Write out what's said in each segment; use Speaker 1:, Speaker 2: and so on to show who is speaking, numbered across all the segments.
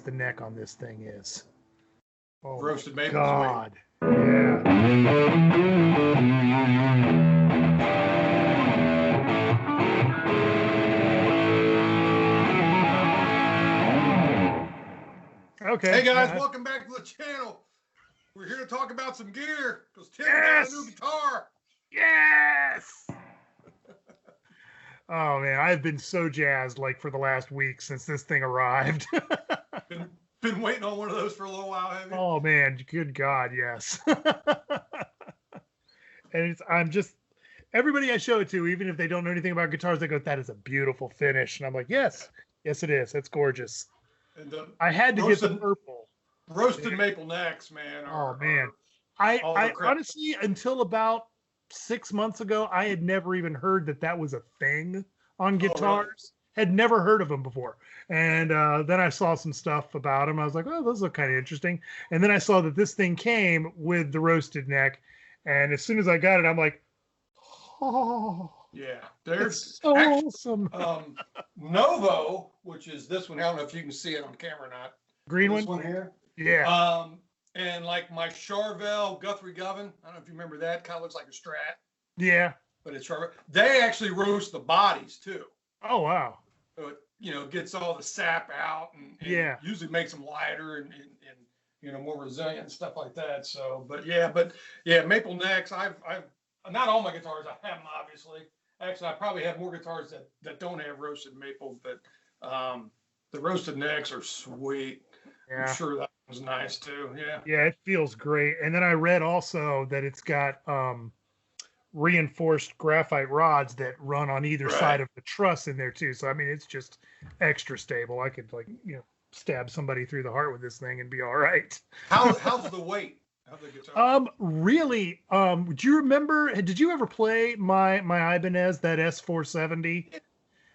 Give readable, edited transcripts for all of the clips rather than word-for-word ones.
Speaker 1: the neck on this thing is. Oh,
Speaker 2: roasted maple.
Speaker 1: God. Yeah. Okay.
Speaker 2: Hey guys, welcome back to the channel. We're here to talk about some gear because Tim got a new guitar.
Speaker 1: Yes. Oh man, I've been so jazzed like for the last week since this thing arrived.
Speaker 2: been waiting on one of those for a little while, have you?
Speaker 1: Oh man, good God, yes. And I'm just everybody I show it to, even if they don't know anything about guitars, they go, "That is a beautiful finish," and I'm like, "Yes, yes, it is. It's gorgeous." And I had to get the purple.
Speaker 2: Roasted maple necks, man.
Speaker 1: I honestly, until about 6 months ago, I had never even heard that was a thing on guitars.
Speaker 2: Oh, really?
Speaker 1: Had never heard of them before. And then I saw some stuff about them. I was like, oh, those look kind of interesting. And then I saw that this thing came with the roasted neck. And as soon as I got it, I'm like, oh.
Speaker 2: Yeah, there's
Speaker 1: so awesome.
Speaker 2: Novo, which is this one. I don't know if you can see it on camera or not.
Speaker 1: Green
Speaker 2: this one here.
Speaker 1: Yeah.
Speaker 2: And like my Charvel Guthrie Govan. I don't know if you remember that. Kind of looks like a Strat.
Speaker 1: Yeah.
Speaker 2: But it's Charvel. They actually roast the bodies too.
Speaker 1: Oh wow.
Speaker 2: So it, gets all the sap out and usually makes them lighter and more resilient and stuff like that. So, but maple necks. I've not all my guitars. I have them obviously. Actually, I probably have more guitars that don't have roasted maple, but the roasted necks are sweet. Yeah. I'm sure that was nice too. Yeah.
Speaker 1: Yeah, it feels great. And then I read also that it's got reinforced graphite rods that run on either side of the truss in there too. So I mean, it's just extra stable. I could stab somebody through the heart with this thing and be all right.
Speaker 2: How's the weight of the guitar?
Speaker 1: Really, do you remember, did you ever play my Ibanez, that S470? Yeah.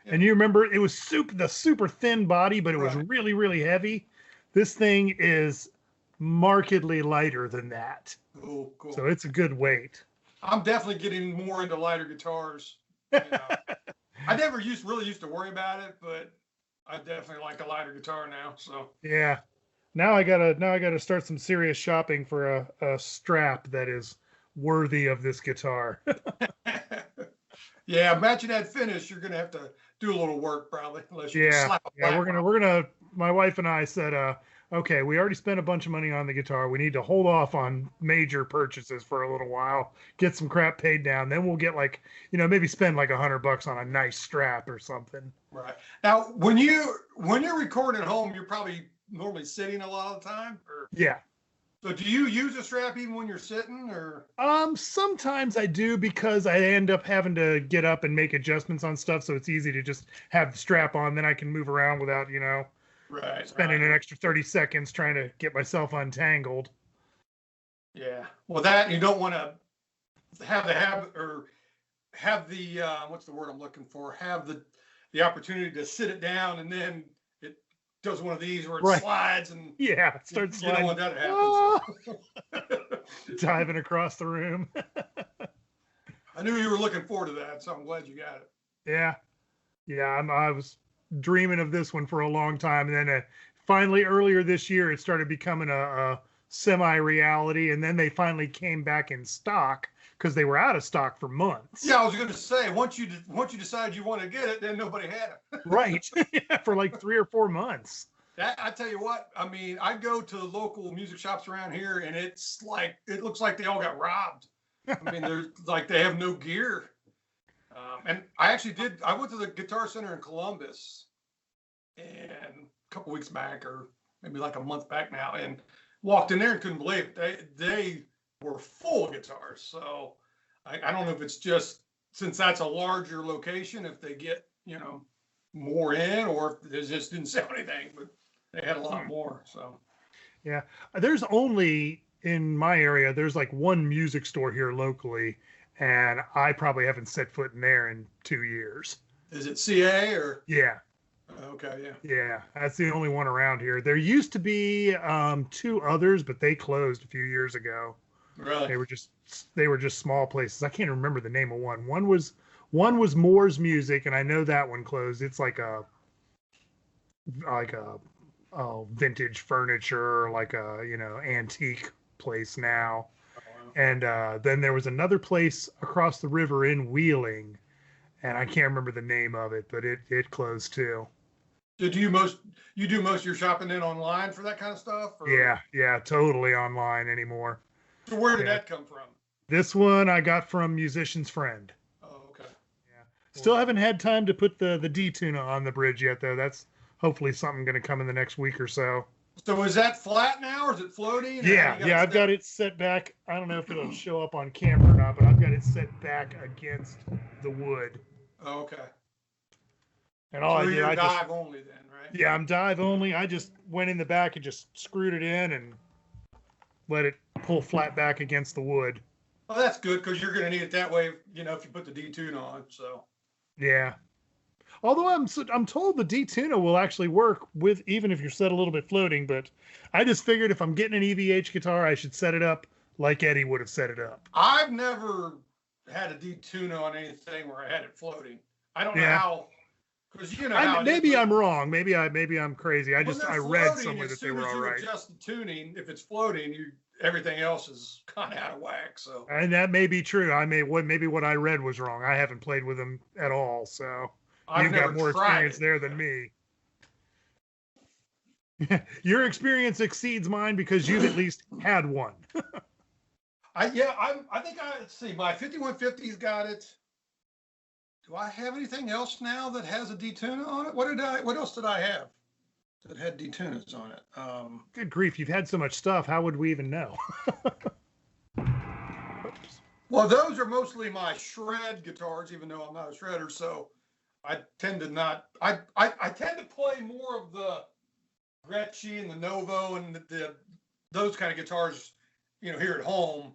Speaker 1: And you remember it was the super thin body, but it was really, really heavy. This thing is markedly lighter than that.
Speaker 2: Oh, cool.
Speaker 1: So it's a good weight.
Speaker 2: I'm definitely getting more into lighter guitars. I never really used to worry about it, but I definitely like a lighter guitar now. So
Speaker 1: yeah, now I gotta start some serious shopping for a strap that is worthy of this guitar.
Speaker 2: Yeah, matching that finish, you're gonna have to do a little work probably. Unless you slap a
Speaker 1: we're gonna. My wife and I said, okay, we already spent a bunch of money on the guitar. We need to hold off on major purchases for a little while, get some crap paid down. Then we'll get maybe spend like $100 on a nice strap or something.
Speaker 2: Right. Now, when you're recording at home, you're probably normally sitting a lot of the time?
Speaker 1: Yeah.
Speaker 2: So do you use a strap even when you're sitting or?
Speaker 1: Sometimes I do because I end up having to get up and make adjustments on stuff. So it's easy to just have the strap on. Then I can move around without, spending an extra 30 seconds trying to get myself untangled.
Speaker 2: Yeah. Well, that you don't want to have the what's the word I'm looking for? Have the opportunity to sit it down and then it does one of these where it slides and
Speaker 1: it starts sliding.
Speaker 2: You don't want that to happen.
Speaker 1: So. Diving across the room.
Speaker 2: I knew you were looking forward to that, so I'm glad you got it.
Speaker 1: Yeah. Yeah, I was dreaming of this one for a long time, and then finally earlier this year it started becoming a semi-reality, and then they finally came back in stock because they were out of stock for months.
Speaker 2: Yeah, I was going to say once you decide you want to get it, then nobody had it.
Speaker 1: Right. Yeah, for like 3 or 4 months.
Speaker 2: I tell you what, I mean, I go to local music shops around here, and it looks like they all got robbed. I mean, they're like they have no gear. And I went to the Guitar Center in Columbus and a couple weeks back, or maybe like a month back now, and walked in there and couldn't believe it. They were full of guitars. So I don't know if it's just since that's a larger location, if they get, more in, or if they just didn't sell anything, but they had a lot more. So
Speaker 1: yeah, there's only in my area, there's like one music store here locally. And I probably haven't set foot in there in 2 years.
Speaker 2: Is it CA or?
Speaker 1: Yeah.
Speaker 2: Okay, yeah.
Speaker 1: Yeah, that's the only one around here. There used to be 2 others, but they closed a few years ago.
Speaker 2: Really?
Speaker 1: They were just small places. I can't remember the name of one. One was Moore's Music, and I know that one closed. It's like a vintage furniture, like a antique place now.
Speaker 2: Oh, wow.
Speaker 1: And then there was another place across the river in Wheeling, and I can't remember the name of it, but it closed too.
Speaker 2: So you do most of your shopping then online for that kind of stuff, or
Speaker 1: Yeah, yeah, totally online anymore.
Speaker 2: so where did
Speaker 1: Yeah,
Speaker 2: that come from?
Speaker 1: this one I got from Musician's Friend.
Speaker 2: Oh, okay.
Speaker 1: Yeah, still
Speaker 2: Well,
Speaker 1: haven't had time to put the D tuna on the bridge yet, though. That's hopefully something going to come in the next week or so.
Speaker 2: so is that flat now, or is it floating, or how do
Speaker 1: Yeah,
Speaker 2: you got
Speaker 1: yeah,
Speaker 2: it
Speaker 1: I've
Speaker 2: set?
Speaker 1: got it set back. I don't know if it'll show up on camera or not, but I've got it set back against the wood.
Speaker 2: Oh, okay.
Speaker 1: And all I
Speaker 2: So
Speaker 1: did,
Speaker 2: you're
Speaker 1: I just,
Speaker 2: dive only then, right?
Speaker 1: yeah, I'm dive only. I just went in the back and just screwed it in and let it pull flat back against the wood.
Speaker 2: Well, that's good because you're going to need it that way, if you put the D tune on. So
Speaker 1: Yeah. Although I'm told the D tuna will actually work with even if you're set a little bit floating, but I just figured if I'm getting an EVH guitar, I should set it up like Eddie would have set it up.
Speaker 2: I've never had a D tune on anything where I had it floating. I don't know
Speaker 1: Yeah.
Speaker 2: how, because you know how it
Speaker 1: Maybe
Speaker 2: is.
Speaker 1: I'm wrong. Maybe I'm crazy.
Speaker 2: When they're
Speaker 1: I read
Speaker 2: floating,
Speaker 1: somewhere
Speaker 2: as
Speaker 1: that they
Speaker 2: soon
Speaker 1: were
Speaker 2: as
Speaker 1: all
Speaker 2: you
Speaker 1: right.
Speaker 2: adjust the tuning, if it's floating, everything else is kind of out of whack. So
Speaker 1: And that may be true. Maybe what I read was wrong. I haven't played with them at all, so
Speaker 2: I've
Speaker 1: you've got
Speaker 2: never
Speaker 1: more
Speaker 2: tried
Speaker 1: experience
Speaker 2: it.
Speaker 1: there than me. Your experience exceeds mine because you've at least had one.
Speaker 2: I think let's see, my 5150's got it. Do I have anything else now that has a D-tuna on it? What else did I have that had D-tunas on it?
Speaker 1: Good grief, you've had so much stuff. How would we even know? Oops.
Speaker 2: Well, those are mostly my shred guitars, even though I'm not a shredder. So I tend to not, I tend to play more of the Gretsch and the Novo and those kind of guitars, here at home.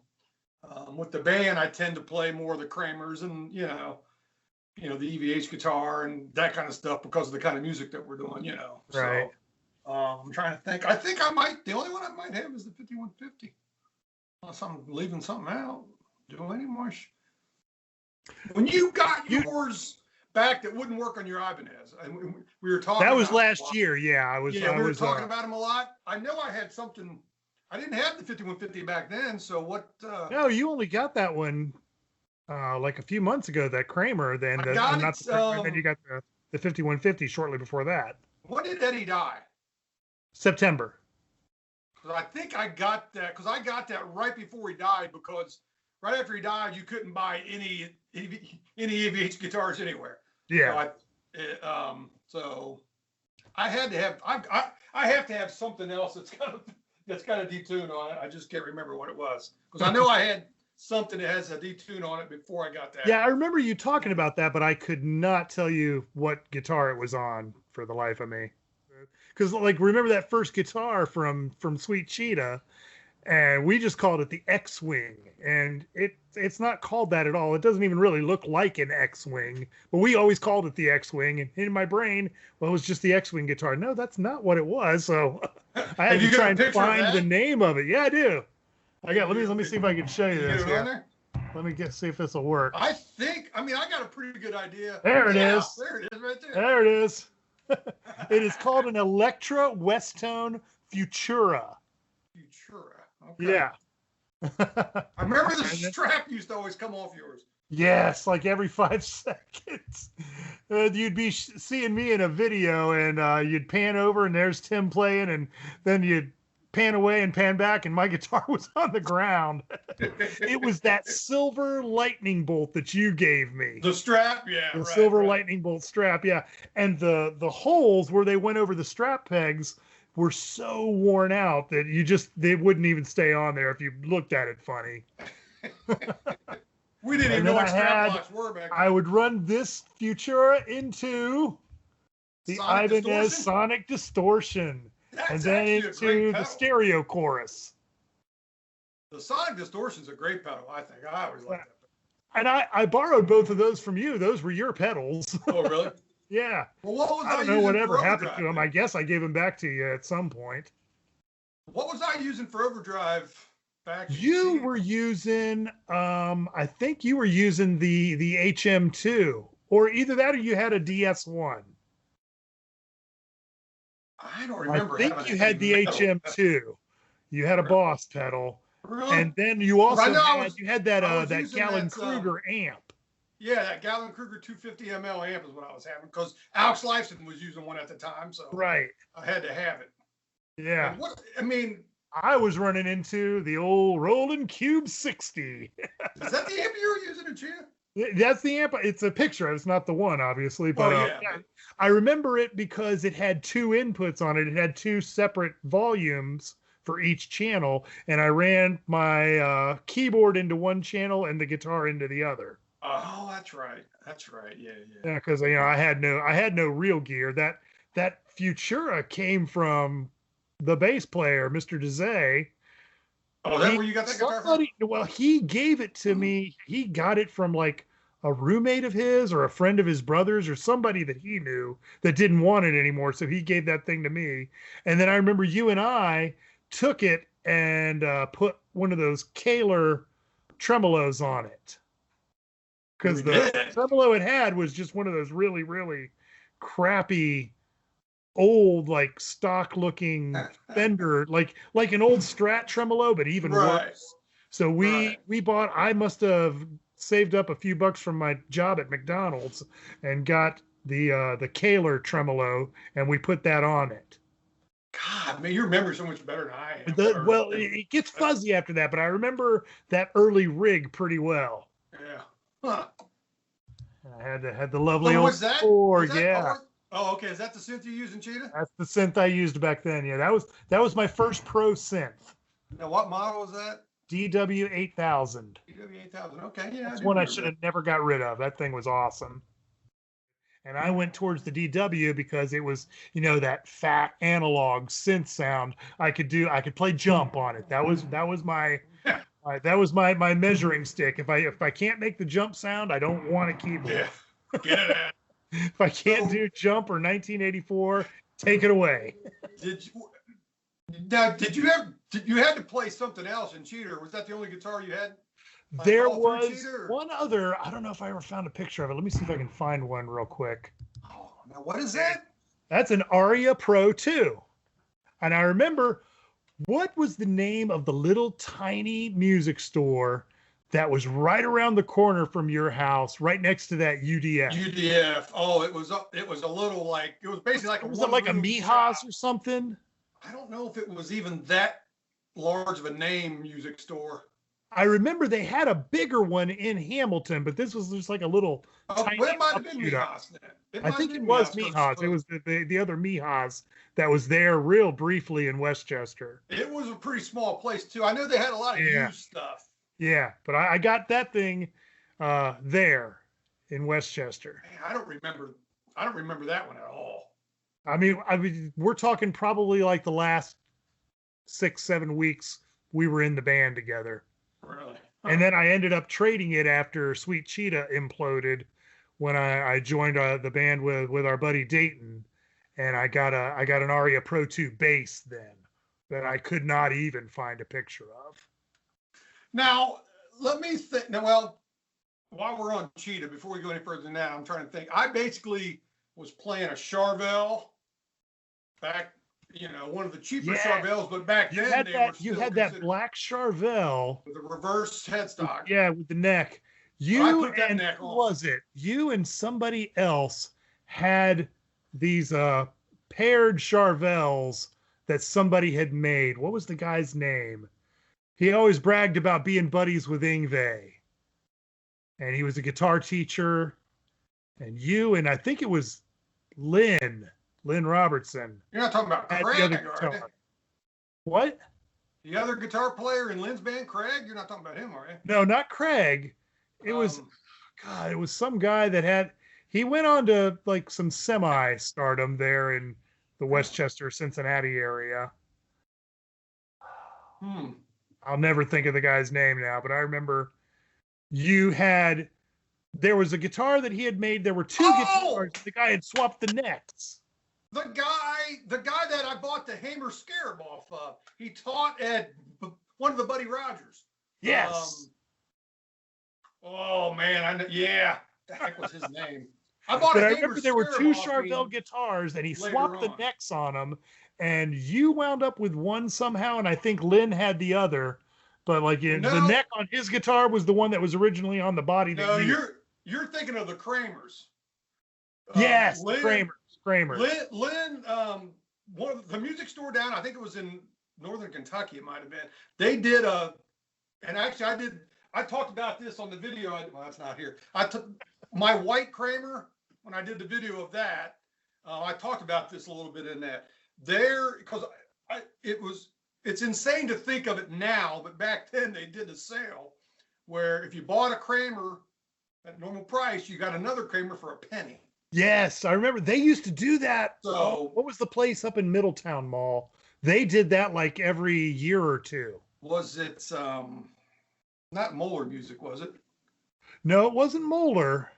Speaker 2: With the band, I tend to play more of the Kramers and, the EVH guitar and that kind of stuff because of the kind of music that we're doing.
Speaker 1: Right.
Speaker 2: So I'm trying to think. The only one I might have is the 5150. Unless I'm leaving something out. Do any more? When you got yours back that wouldn't work on your Ibanez, and we were talking
Speaker 1: That was
Speaker 2: about
Speaker 1: last year. Yeah, I was.
Speaker 2: Yeah,
Speaker 1: I
Speaker 2: we were
Speaker 1: was
Speaker 2: talking about them a lot. I know I had something. I didn't have the 5150 back then. So what?
Speaker 1: No, you only got that one like a few months ago. That Kramer. Then
Speaker 2: I got
Speaker 1: not
Speaker 2: it.
Speaker 1: the Kramer, then you got the 5150 shortly before that.
Speaker 2: When did Eddie die?
Speaker 1: September.
Speaker 2: Because I think I got that. Because I got that right before he died. Because right after he died, you couldn't buy any EVH guitars anywhere.
Speaker 1: Yeah.
Speaker 2: So I had to have. I have to have something else that's got a detune on it. I just can't remember what it was because I know I had something that has a detune on it before I got that.
Speaker 1: Yeah, I remember you talking about that, but I could not tell you what guitar it was on for the life of me. Because remember that first guitar from Sweet Cheetah, and we just called it the X-Wing, and it's not called that at all. It doesn't even really look like an X-Wing, but we always called it the X-Wing. And in my brain, well, it was just the X-Wing guitar. No, that's not what it was. So I had to try and find the name of it. Yeah, I do. I got. Let me see if I can show you this. Yeah. Let me see if this will work.
Speaker 2: I got a pretty good idea.
Speaker 1: There it is.
Speaker 2: There it is right there.
Speaker 1: There it is. It is called an Electra Westone Futura.
Speaker 2: Futura. Okay.
Speaker 1: Yeah.
Speaker 2: I remember the strap used to always come off yours.
Speaker 1: Yes, like every 5 seconds. You'd be seeing me in a video and you'd pan over and there's Tim playing and then you'd pan away and pan back and my guitar was on the ground. It was that silver lightning bolt that you gave me.
Speaker 2: The strap, yeah.
Speaker 1: The silver lightning bolt strap, yeah. And the holes where they went over the strap pegs were so worn out that they wouldn't even stay on there if you looked at it funny.
Speaker 2: We didn't even know what strap locks were back then.
Speaker 1: I would run this Futura into the Ibanez Sonic Distortion. And then into the stereo chorus.
Speaker 2: The Sonic Distortion's a great pedal, I think. I always liked that.
Speaker 1: And I borrowed both of those from you. Those were your pedals.
Speaker 2: Oh, really?
Speaker 1: Yeah.
Speaker 2: Well, what was
Speaker 1: I don't know whatever happened to them. I guess I gave them back to you at some point.
Speaker 2: What was I using for overdrive back?
Speaker 1: You were using, I think you were using the HM2, or either that or you had a DS1.
Speaker 2: I don't
Speaker 1: I
Speaker 2: remember having
Speaker 1: think
Speaker 2: a
Speaker 1: you had
Speaker 2: heavy
Speaker 1: the
Speaker 2: metal.
Speaker 1: HM2. You had a
Speaker 2: Really?
Speaker 1: Boss pedal,
Speaker 2: Really?
Speaker 1: and then you
Speaker 2: 'Cause I
Speaker 1: also
Speaker 2: know
Speaker 1: had that
Speaker 2: I was
Speaker 1: that
Speaker 2: using
Speaker 1: Gallon
Speaker 2: that
Speaker 1: Kruger amp.
Speaker 2: yeah, that Gallon Kruger 250 ml amp is what I was having because Alex Lifeson was using one at the time, so
Speaker 1: Right.
Speaker 2: I had to have it.
Speaker 1: Yeah.
Speaker 2: And what I mean,
Speaker 1: I was running into the old Roland Cube 60.
Speaker 2: is that the amp you were using in China?
Speaker 1: That's the amp. It's a picture. It's not the one, obviously, but
Speaker 2: Well, yeah,
Speaker 1: yeah,
Speaker 2: but
Speaker 1: I remember it because it had two inputs on it. It had two separate volumes for each channel, and I ran my keyboard into one channel and the guitar into the other.
Speaker 2: oh, that's right. That's right. Yeah, yeah.
Speaker 1: Yeah, because I had no real gear. That Futura came from the bass player, Mr. Dezay.
Speaker 2: Oh, is that where you got that guitar from?
Speaker 1: Somebody, well, he gave it to me. He got it from like a roommate of his or a friend of his brother's or somebody that he knew that didn't want it anymore. So he gave that thing to me. And then I remember you and I took it and put one of those Kaler tremolos on it because
Speaker 2: We
Speaker 1: the
Speaker 2: did.
Speaker 1: tremolo it had was just one of those really, really crappy old like stock looking Fender, like an old Strat tremolo, but even
Speaker 2: Right.
Speaker 1: worse. So
Speaker 2: Right.
Speaker 1: we bought. I must have saved up a few bucks from my job at McDonald's and got the Kaler tremolo, and we put that on it.
Speaker 2: God, man, you remember so much better than I am.
Speaker 1: Well, it gets fuzzy after that, but I remember that early rig pretty well.
Speaker 2: Yeah. Huh.
Speaker 1: I had the lovely
Speaker 2: So
Speaker 1: old
Speaker 2: was that?
Speaker 1: Ford, yeah.
Speaker 2: Oh, okay. Is that the synth you use in Cheetah?
Speaker 1: That's the synth I used back then. Yeah, that was my first pro synth.
Speaker 2: Now, what model was that?
Speaker 1: DW 8000.
Speaker 2: EW 8000. Okay, yeah, I
Speaker 1: That's
Speaker 2: do
Speaker 1: one I
Speaker 2: remember
Speaker 1: should
Speaker 2: that.
Speaker 1: have never got rid of. That thing was awesome. And I went towards the DW because it was, that fat analog synth sound. I could play jump on it. That was my my measuring stick. If I can't make the jump sound, I don't want a keyboard.
Speaker 2: Yeah, get it out.
Speaker 1: If I can't do jump or 1984, take it away.
Speaker 2: Did you now? Did you had to play something else in Cheater? Was that the only guitar you had? Like
Speaker 1: There
Speaker 2: all through
Speaker 1: was
Speaker 2: Cheater?
Speaker 1: one other. I don't know if I ever found a picture of it. Let me see if I can find one real quick.
Speaker 2: Oh, now what is that?
Speaker 1: That's an Aria Pro 2. And I remember, what was the name of the little tiny music store that was right around the corner from your house, right next to that UDF?
Speaker 2: UDF. Oh, it was a little like it was basically like a
Speaker 1: Was it like a Mijas or something?
Speaker 2: I don't know if it was even that large of a name music store.
Speaker 1: I remember they had a bigger one in Hamilton, but this was just like a little tiny.
Speaker 2: Well, it might have been
Speaker 1: offshoot of
Speaker 2: Mijas then.
Speaker 1: I think it was Mijas. It was the other Mijas that was there real briefly in Westchester.
Speaker 2: It was a pretty small place too. I know they had a lot of used stuff.
Speaker 1: Yeah, but I got that thing there in Westchester.
Speaker 2: Man, I don't remember that one at all.
Speaker 1: I mean, we're talking probably like the last 6-7 weeks we were in the band together.
Speaker 2: Really?
Speaker 1: Huh. And then I ended up trading it after Sweet Cheetah imploded when I joined the band with our buddy Dayton, and I got an Aria Pro 2 bass then that I could not even find a picture of.
Speaker 2: Now, let me think. Now, well, while we're on Cheetah, before we go any further than that, I'm trying to think. I basically was playing a Charvel back, one of the cheaper Charvels, but back then
Speaker 1: you had that black Charvel
Speaker 2: with a reverse headstock.
Speaker 1: Yeah, with the neck. You and who was it? You and somebody else had these paired Charvels that somebody had made. What was the guy's name? He always bragged about being buddies with Yngwie. And he was a guitar teacher. And you and I think it was Lynn Robertson.
Speaker 2: You're not talking about Craig, are you?
Speaker 1: What?
Speaker 2: The other guitar player in Lynn's band, Craig? You're not talking about him, are you?
Speaker 1: No, not Craig. It was, God, it was some guy that he went on to like some semi-stardom there in the Westchester, Cincinnati area. I'll never think of the guy's name now, but I remember there was a guitar that he had made. There were two guitars. The guy had swapped the necks.
Speaker 2: The guy that I bought the Hamer Scarab off of. He taught at one of the Buddy Rogers.
Speaker 1: Yes.
Speaker 2: Oh man, yeah. The heck was his name? I bought
Speaker 1: But
Speaker 2: a
Speaker 1: I
Speaker 2: Hamer
Speaker 1: remember there were
Speaker 2: Scarab
Speaker 1: two
Speaker 2: off
Speaker 1: Charvel
Speaker 2: him
Speaker 1: guitars, and he
Speaker 2: later
Speaker 1: swapped the
Speaker 2: on.
Speaker 1: necks on them, and you wound up with one somehow, and I think Lynn had the other. But like the
Speaker 2: No,
Speaker 1: neck on his guitar was the one that was originally on the body that
Speaker 2: no,
Speaker 1: you.
Speaker 2: you're thinking of the Kramers.
Speaker 1: Yes, the
Speaker 2: Lynn,
Speaker 1: Kramers.
Speaker 2: Lynn, one of the music store down, I think it was in northern Kentucky, it might have been. They did and actually I talked about this on the video. Well, that's not here. I took my white Kramer when I did the video of that. I talked about this a little bit in that there because it's insane to think of it now, but back then they did a sale where if you bought a Kramer at normal price, you got another Kramer for a penny.
Speaker 1: Yes, I remember they used to do that.
Speaker 2: So
Speaker 1: What was the place up in Middletown Mall? They did that like every year or two.
Speaker 2: was it not Moeller Music, was it?
Speaker 1: No, it wasn't Moeller.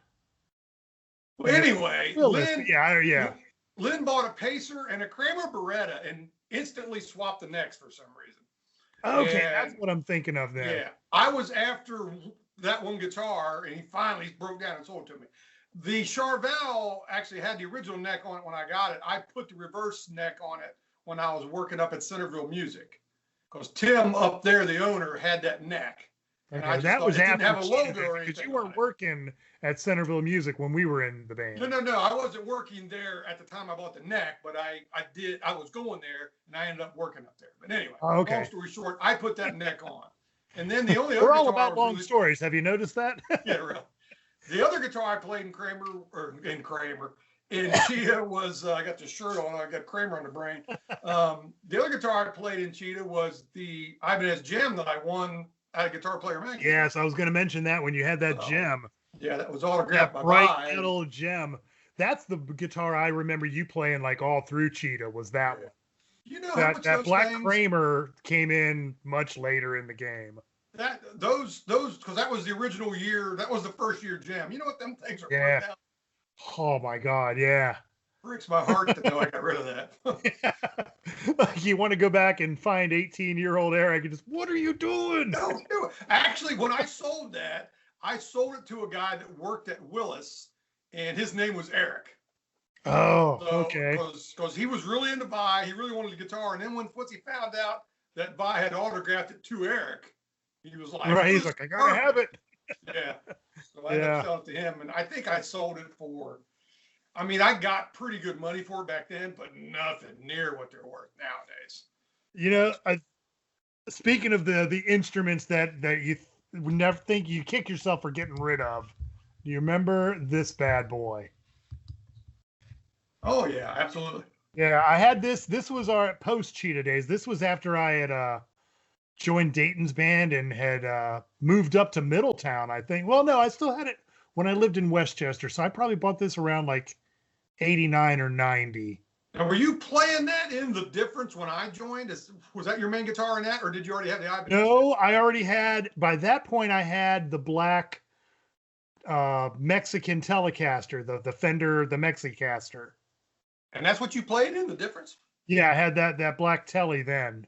Speaker 2: Well, anyway,
Speaker 1: Yeah.
Speaker 2: Lynn bought a Pacer and a Kramer Beretta and instantly swapped the necks for some reason.
Speaker 1: Okay,
Speaker 2: And,
Speaker 1: that's what I'm thinking of then.
Speaker 2: Yeah, I was after that one guitar, and he finally broke down and sold it to me. The Charvel actually had the original neck on it when I got it. I put the reverse neck on it when I was working up at Centerville Music, because Tim up there, the owner, had that neck. And
Speaker 1: Okay,
Speaker 2: I just
Speaker 1: that was
Speaker 2: it didn't
Speaker 1: after
Speaker 2: have a logo
Speaker 1: Cheetah,
Speaker 2: or anything.
Speaker 1: because you weren't working at Centerville Music when we were in the band.
Speaker 2: No. I wasn't working there at the time I bought the neck, but I was going there, and I ended up working up there. But anyway, long story short, I put that neck on. And then the only other
Speaker 1: We're all about long stories. Have you noticed that?
Speaker 2: Yeah, really. The other guitar I played in Cheetah was, I got the shirt on, I got Kramer on the brain. The other guitar I played in Cheetah was the Ibanez Gem that I won at a Guitar Player magazine.
Speaker 1: Yes, I was going to mention that when you had that gem.
Speaker 2: Yeah, that was autographed by
Speaker 1: bright metal gem. That's the guitar I remember you playing like all through Cheetah was that one.
Speaker 2: You know
Speaker 1: that Black Kramer came in much later in the game.
Speaker 2: Those because that was the original year. That was the first year gem. You know what them things are worth now?
Speaker 1: Oh my God, yeah.
Speaker 2: Breaks my heart to know I got rid of that.
Speaker 1: Like you want to go back and find 18-year-old Eric and just, what are you doing?
Speaker 2: Don't do it. Actually, when I sold that, I sold it to a guy that worked at Willis, and his name was Eric.
Speaker 1: Oh, okay.
Speaker 2: Because he was really into Vi. He really wanted the guitar. And then once he found out that Vi had autographed it to Eric, he was like,
Speaker 1: right. He's like, I gotta have it.
Speaker 2: Yeah. So I ended up selling it to him. And I think I sold it for, I got pretty good money for it back then, but nothing near what they're worth nowadays.
Speaker 1: You know, speaking of the instruments that you would never think you kick yourself for getting rid of, do you remember this bad boy?
Speaker 2: Oh, yeah, absolutely.
Speaker 1: Yeah, I had this. This was our post-Cheetah days. This was after I had joined Dayton's band and had moved up to Middletown, I think. Well, no, I still had it when I lived in Westchester. So I probably bought this around like 89 or 90.
Speaker 2: And were you playing that in The Difference when I joined? Was that your main guitar in that, or did you already have the Ibanez?
Speaker 1: No, I already had, by that point, I had the black Mexican Telecaster, the Fender, the Mexicaster.
Speaker 2: And that's what you played in The Difference?
Speaker 1: Yeah, I had that black Telly then.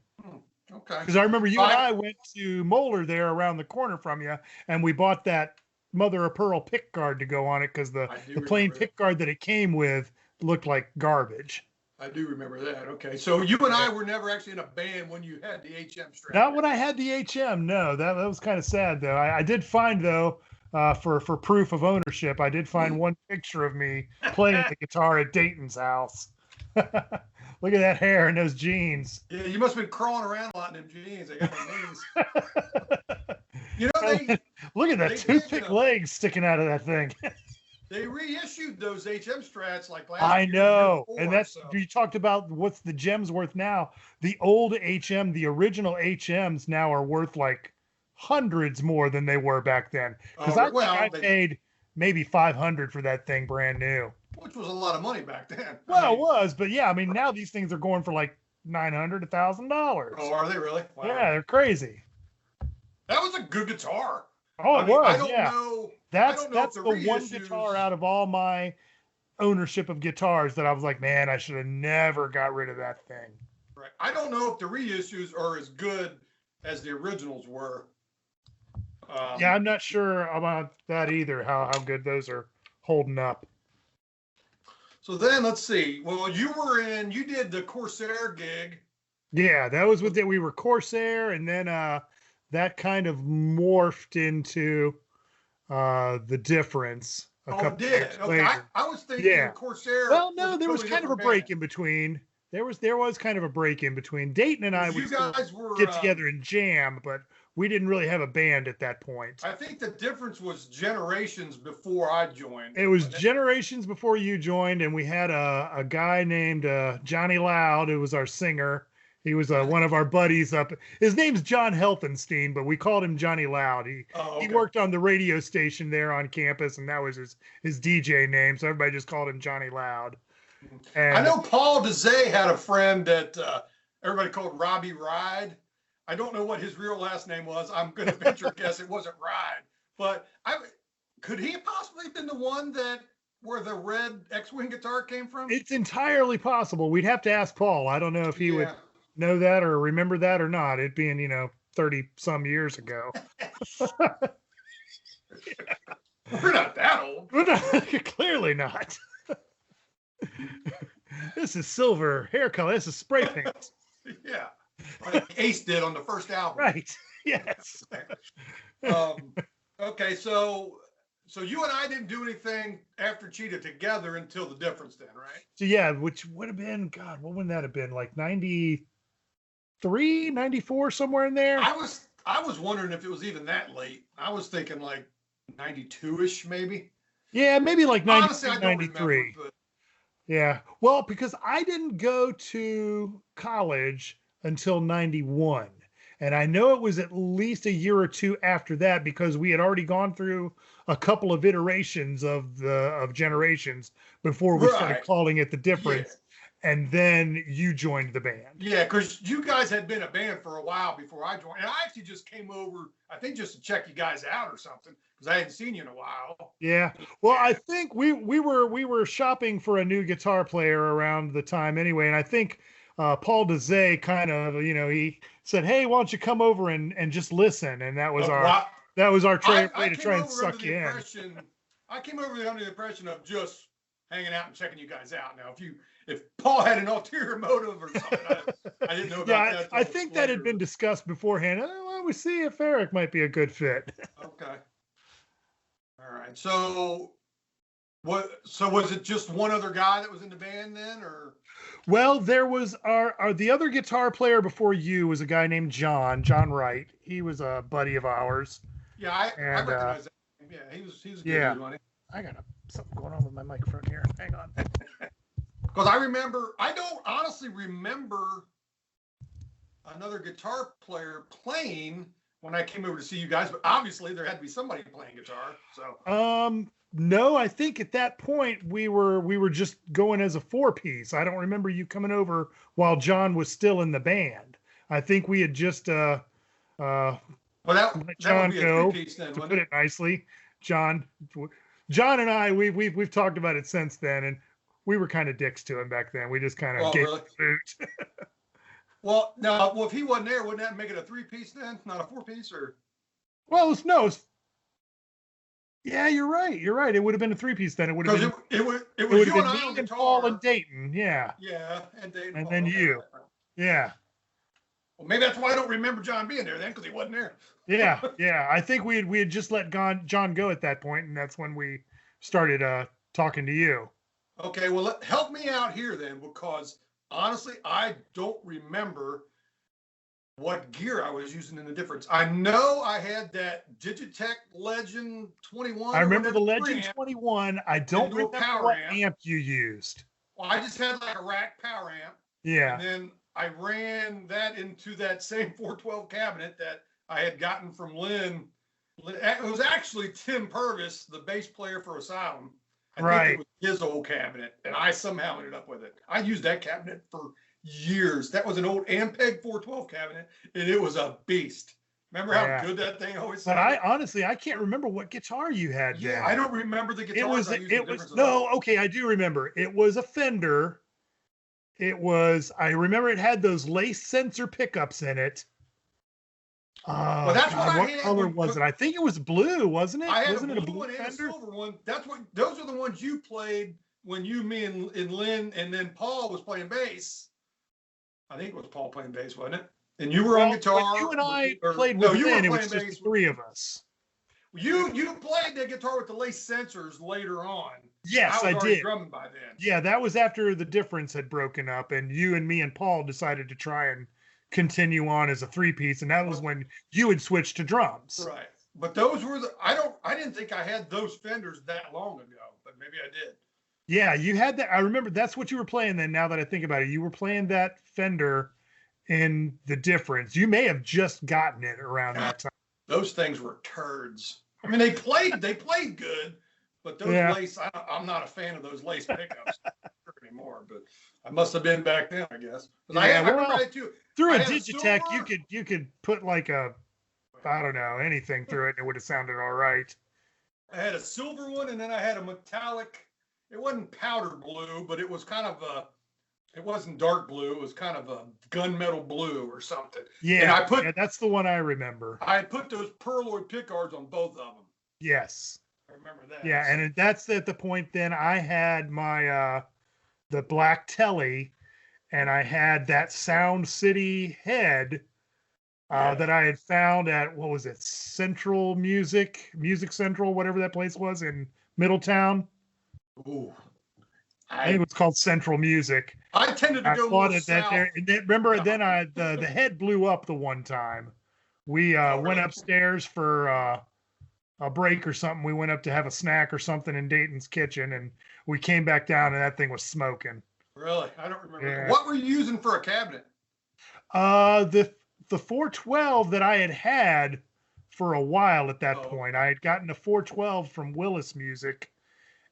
Speaker 2: Okay.
Speaker 1: Because I remember you and I went to Moeller there around the corner from you, and we bought that mother of pearl pick guard to go on it because the plain pick guard that it came with looked like garbage.
Speaker 2: I do remember that. Okay. So you and I were never actually in a band when you had the HM strap.
Speaker 1: Not when I had the HM, no. That was kind of sad, though. I did find, though, for proof of ownership, I did find one picture of me playing the guitar at Dayton's house. Look at that hair and those jeans.
Speaker 2: Yeah, you must have been crawling around a lot in them jeans. They got my knees.
Speaker 1: Look at that toothpick legs sticking out of that thing.
Speaker 2: They reissued those HM strats like last
Speaker 1: year. I know.
Speaker 2: Before,
Speaker 1: and that's, you talked about what's the gems worth now. The old HM, the original HMs now are worth like hundreds more than they were back then. Because I paid maybe $500 for that thing brand new.
Speaker 2: Which was a lot of money back then.
Speaker 1: Well, it was, but yeah, now these things are going for like $900, $1,000.
Speaker 2: Oh, are they really? Wow.
Speaker 1: Yeah, they're crazy.
Speaker 2: That was a good guitar.
Speaker 1: Oh, it was.
Speaker 2: I don't know.
Speaker 1: That's the one guitar out of all my ownership of guitars that I was like, man, I should have never got rid of that thing.
Speaker 2: Right. I don't know if the reissues are as good as the originals were.
Speaker 1: Yeah, I'm not sure about that either. How good those are holding up.
Speaker 2: So then let's see. Well, you did the Corsair gig.
Speaker 1: Yeah, that was what we were Corsair, and then that kind of morphed into the difference a
Speaker 2: Oh, it
Speaker 1: couple
Speaker 2: did.
Speaker 1: years
Speaker 2: Okay.
Speaker 1: later.
Speaker 2: I was thinking
Speaker 1: Yeah.
Speaker 2: Corsair
Speaker 1: Well,
Speaker 2: was
Speaker 1: no,
Speaker 2: a
Speaker 1: there was
Speaker 2: totally
Speaker 1: kind of a
Speaker 2: different
Speaker 1: break
Speaker 2: band.
Speaker 1: in between. There was kind of a break in between. Dayton and I
Speaker 2: Because
Speaker 1: would
Speaker 2: you
Speaker 1: still
Speaker 2: guys were,
Speaker 1: get together and jam, but we didn't really have a band at that point.
Speaker 2: I think the difference was generations before I joined.
Speaker 1: It was
Speaker 2: Wasn't it?
Speaker 1: generations before you joined, and we had a guy named Johnny Loud, who was our singer. He was one of our buddies up. His name's John Helfenstein, but we called him Johnny Loud.
Speaker 2: Oh,
Speaker 1: He
Speaker 2: okay.
Speaker 1: worked on the radio station there on campus, and that was his DJ name. So everybody just called him Johnny Loud. And
Speaker 2: I know Paul DeZay had a friend that everybody called Robbie Ride. I don't know what his real last name was. I'm going to venture a guess it wasn't Ride. But could he have possibly been the one where the red X-Wing guitar came from?
Speaker 1: it's entirely possible. We'd have to ask Paul. I don't know if he would
Speaker 2: Yeah.
Speaker 1: know that or remember that or not. It being 30 some years ago.
Speaker 2: We're not that old.
Speaker 1: Clearly not. This is silver hair color. This is spray paint.
Speaker 2: Yeah. Like Ace did on the first album.
Speaker 1: Right. Yes.
Speaker 2: Okay, so you and I didn't do anything after Cheetah together until the difference then, right?
Speaker 1: So yeah, which would have been, God, what would that have been? Like 93, 94, somewhere in there?
Speaker 2: I was wondering if it was even that late. I was thinking like 92-ish maybe.
Speaker 1: Yeah, maybe like 92,
Speaker 2: Honestly, I don't
Speaker 1: 93.
Speaker 2: remember, but
Speaker 1: Yeah. Well, because I didn't go to college until 91. And I know it was at least a year or two after that because we had already gone through a couple of iterations of generations before we started
Speaker 2: Right.
Speaker 1: calling it the difference. And then you joined the band.
Speaker 2: Yeah, because you guys had been a band for a while before I joined. And I actually just came over, I think just to check you guys out or something, because I hadn't seen you in a while.
Speaker 1: Yeah. Well, I think we were shopping for a new guitar player around the time anyway, and I think Paul DeZay kind of, he said, "Hey, why don't you come over and just listen?" And that was way to try and suck you in.
Speaker 2: I came over under the impression of just hanging out and checking you guys out. Now, if Paul had an ulterior motive or something, I didn't know about that.
Speaker 1: I think that had been discussed beforehand. Well, we see if Eric might be a good fit.
Speaker 2: Okay. All right. So was it just one other guy that was in the band then, or?
Speaker 1: Well, there was the other guitar player before you was a guy named John Wright. He was a buddy of ours.
Speaker 2: Yeah, I recognize that. Yeah, he was a good dude, wasn't he?
Speaker 1: I got something going on with my microphone here. Hang on.
Speaker 2: Because I don't honestly remember another guitar player playing when I came over to see you guys, but obviously there had to be somebody playing guitar. So
Speaker 1: no, I think at that point we were just going as a 4-piece. I don't remember you coming over while John was still in the band. I think we had just
Speaker 2: well, that would be a 3-piece then,
Speaker 1: to
Speaker 2: wouldn't
Speaker 1: put it nicely. John and I we've talked about it since then, and we were kind of dicks to him back then. We just kind of gave him the boot.
Speaker 2: Well, if he wasn't there, wouldn't that make it a 3-piece then, not a 4-piece, or?
Speaker 1: Well, no. Yeah, you're right. It would have been a 3-piece then. It would have been.
Speaker 2: It was you and I on guitar.
Speaker 1: Paul and Dayton. Yeah.
Speaker 2: Yeah, and Dayton.
Speaker 1: And then you. Yeah.
Speaker 2: Well, maybe that's why I don't remember John being there then, because he wasn't there.
Speaker 1: Yeah. I think we had just let John go at that point, and that's when we started talking to you.
Speaker 2: Okay, well, help me out here then, because honestly, I don't remember what gear I was using in the difference. I know I had that Digitech Legend 21.
Speaker 1: I remember the Legend 21. I don't remember what amp you used.
Speaker 2: Well, I just had like a rack power amp.
Speaker 1: Yeah.
Speaker 2: And then I ran that into that same 412 cabinet that I had gotten from Lynn. It was actually Tim Purvis, the bass player for Asylum. I think it was his old cabinet, and I somehow ended up with it. I used that cabinet for years. That was an old Ampeg 412 cabinet, and it was a beast. Remember how good that thing always sounded?
Speaker 1: But I can't remember what guitar you had.
Speaker 2: Yeah, I don't remember the guitar.
Speaker 1: I do remember. It was a Fender. I remember it had those lace sensor pickups in it.
Speaker 2: Well, that's what
Speaker 1: color was it? I think it was blue, wasn't it?
Speaker 2: I had
Speaker 1: wasn't
Speaker 2: a
Speaker 1: it
Speaker 2: blue one and a silver one. Those are the ones you played when you, me, and Lynn, and then Paul was playing bass. I think it was Paul playing bass, wasn't it? And you were on guitar.
Speaker 1: When you and I
Speaker 2: or,
Speaker 1: played
Speaker 2: no,
Speaker 1: with
Speaker 2: you
Speaker 1: Lynn,
Speaker 2: were
Speaker 1: it was
Speaker 2: playing
Speaker 1: just
Speaker 2: bass.
Speaker 1: the three of us.
Speaker 2: You played the guitar with the lace sensors later on.
Speaker 1: Yes, I did.
Speaker 2: Drumming by then.
Speaker 1: Yeah, that was after the difference had broken up, and you and me and Paul decided to try and continue on as a three-piece, and that was when you had switched to drums.
Speaker 2: Right. But those were I didn't think I had those Fenders that long ago, but maybe I did.
Speaker 1: Yeah, you had that. I remember that's what you were playing then. Now that I think about it, you were playing that Fender in the difference. You may have just gotten it around that time.
Speaker 2: Those things were turds. I mean, they played good, but those lace, I'm not a fan of those lace pickups anymore. But I must have been back then, I guess. I remember that too.
Speaker 1: Through a Digitech, you could put like a, I don't know, anything through it, and it would have sounded all right.
Speaker 2: I had a silver one, and then I had a metallic. It wasn't powder blue, but it was kind of it wasn't dark blue. It was kind of a gunmetal blue or something.
Speaker 1: Yeah, and that's the one I remember.
Speaker 2: I put those perloid pickguards on both of them.
Speaker 1: Yes.
Speaker 2: I remember that.
Speaker 1: Yeah, and that's at the point then I had my the black telly, and I had that Sound City head that I had found at, what was it, Central Music Central, whatever that place was in Middletown.
Speaker 2: Ooh.
Speaker 1: I think it was called Central Music.
Speaker 2: I tended to go more south.
Speaker 1: There. And then, remember, then the head blew up the one time. We went upstairs for a break or something. We went up to have a snack or something in Dayton's kitchen, and we came back down, and that thing was smoking.
Speaker 2: Really? I don't remember. Yeah. What were you using for a cabinet?
Speaker 1: The 412 that I had for a while at that point. I had gotten a 412 from Willis Music.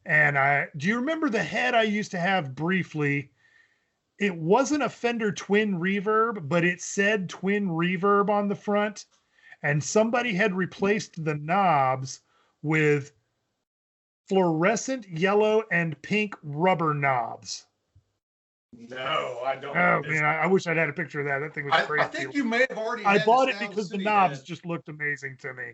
Speaker 1: And do you remember the head I used to have briefly? It wasn't a Fender twin reverb, but it said twin reverb on the front. And somebody had replaced the knobs with fluorescent yellow and pink rubber knobs.
Speaker 2: No, I don't.
Speaker 1: Oh, man, I wish I'd had a picture of that. That thing was crazy.
Speaker 2: I think you may have already
Speaker 1: I bought it because the knobs just looked amazing to me.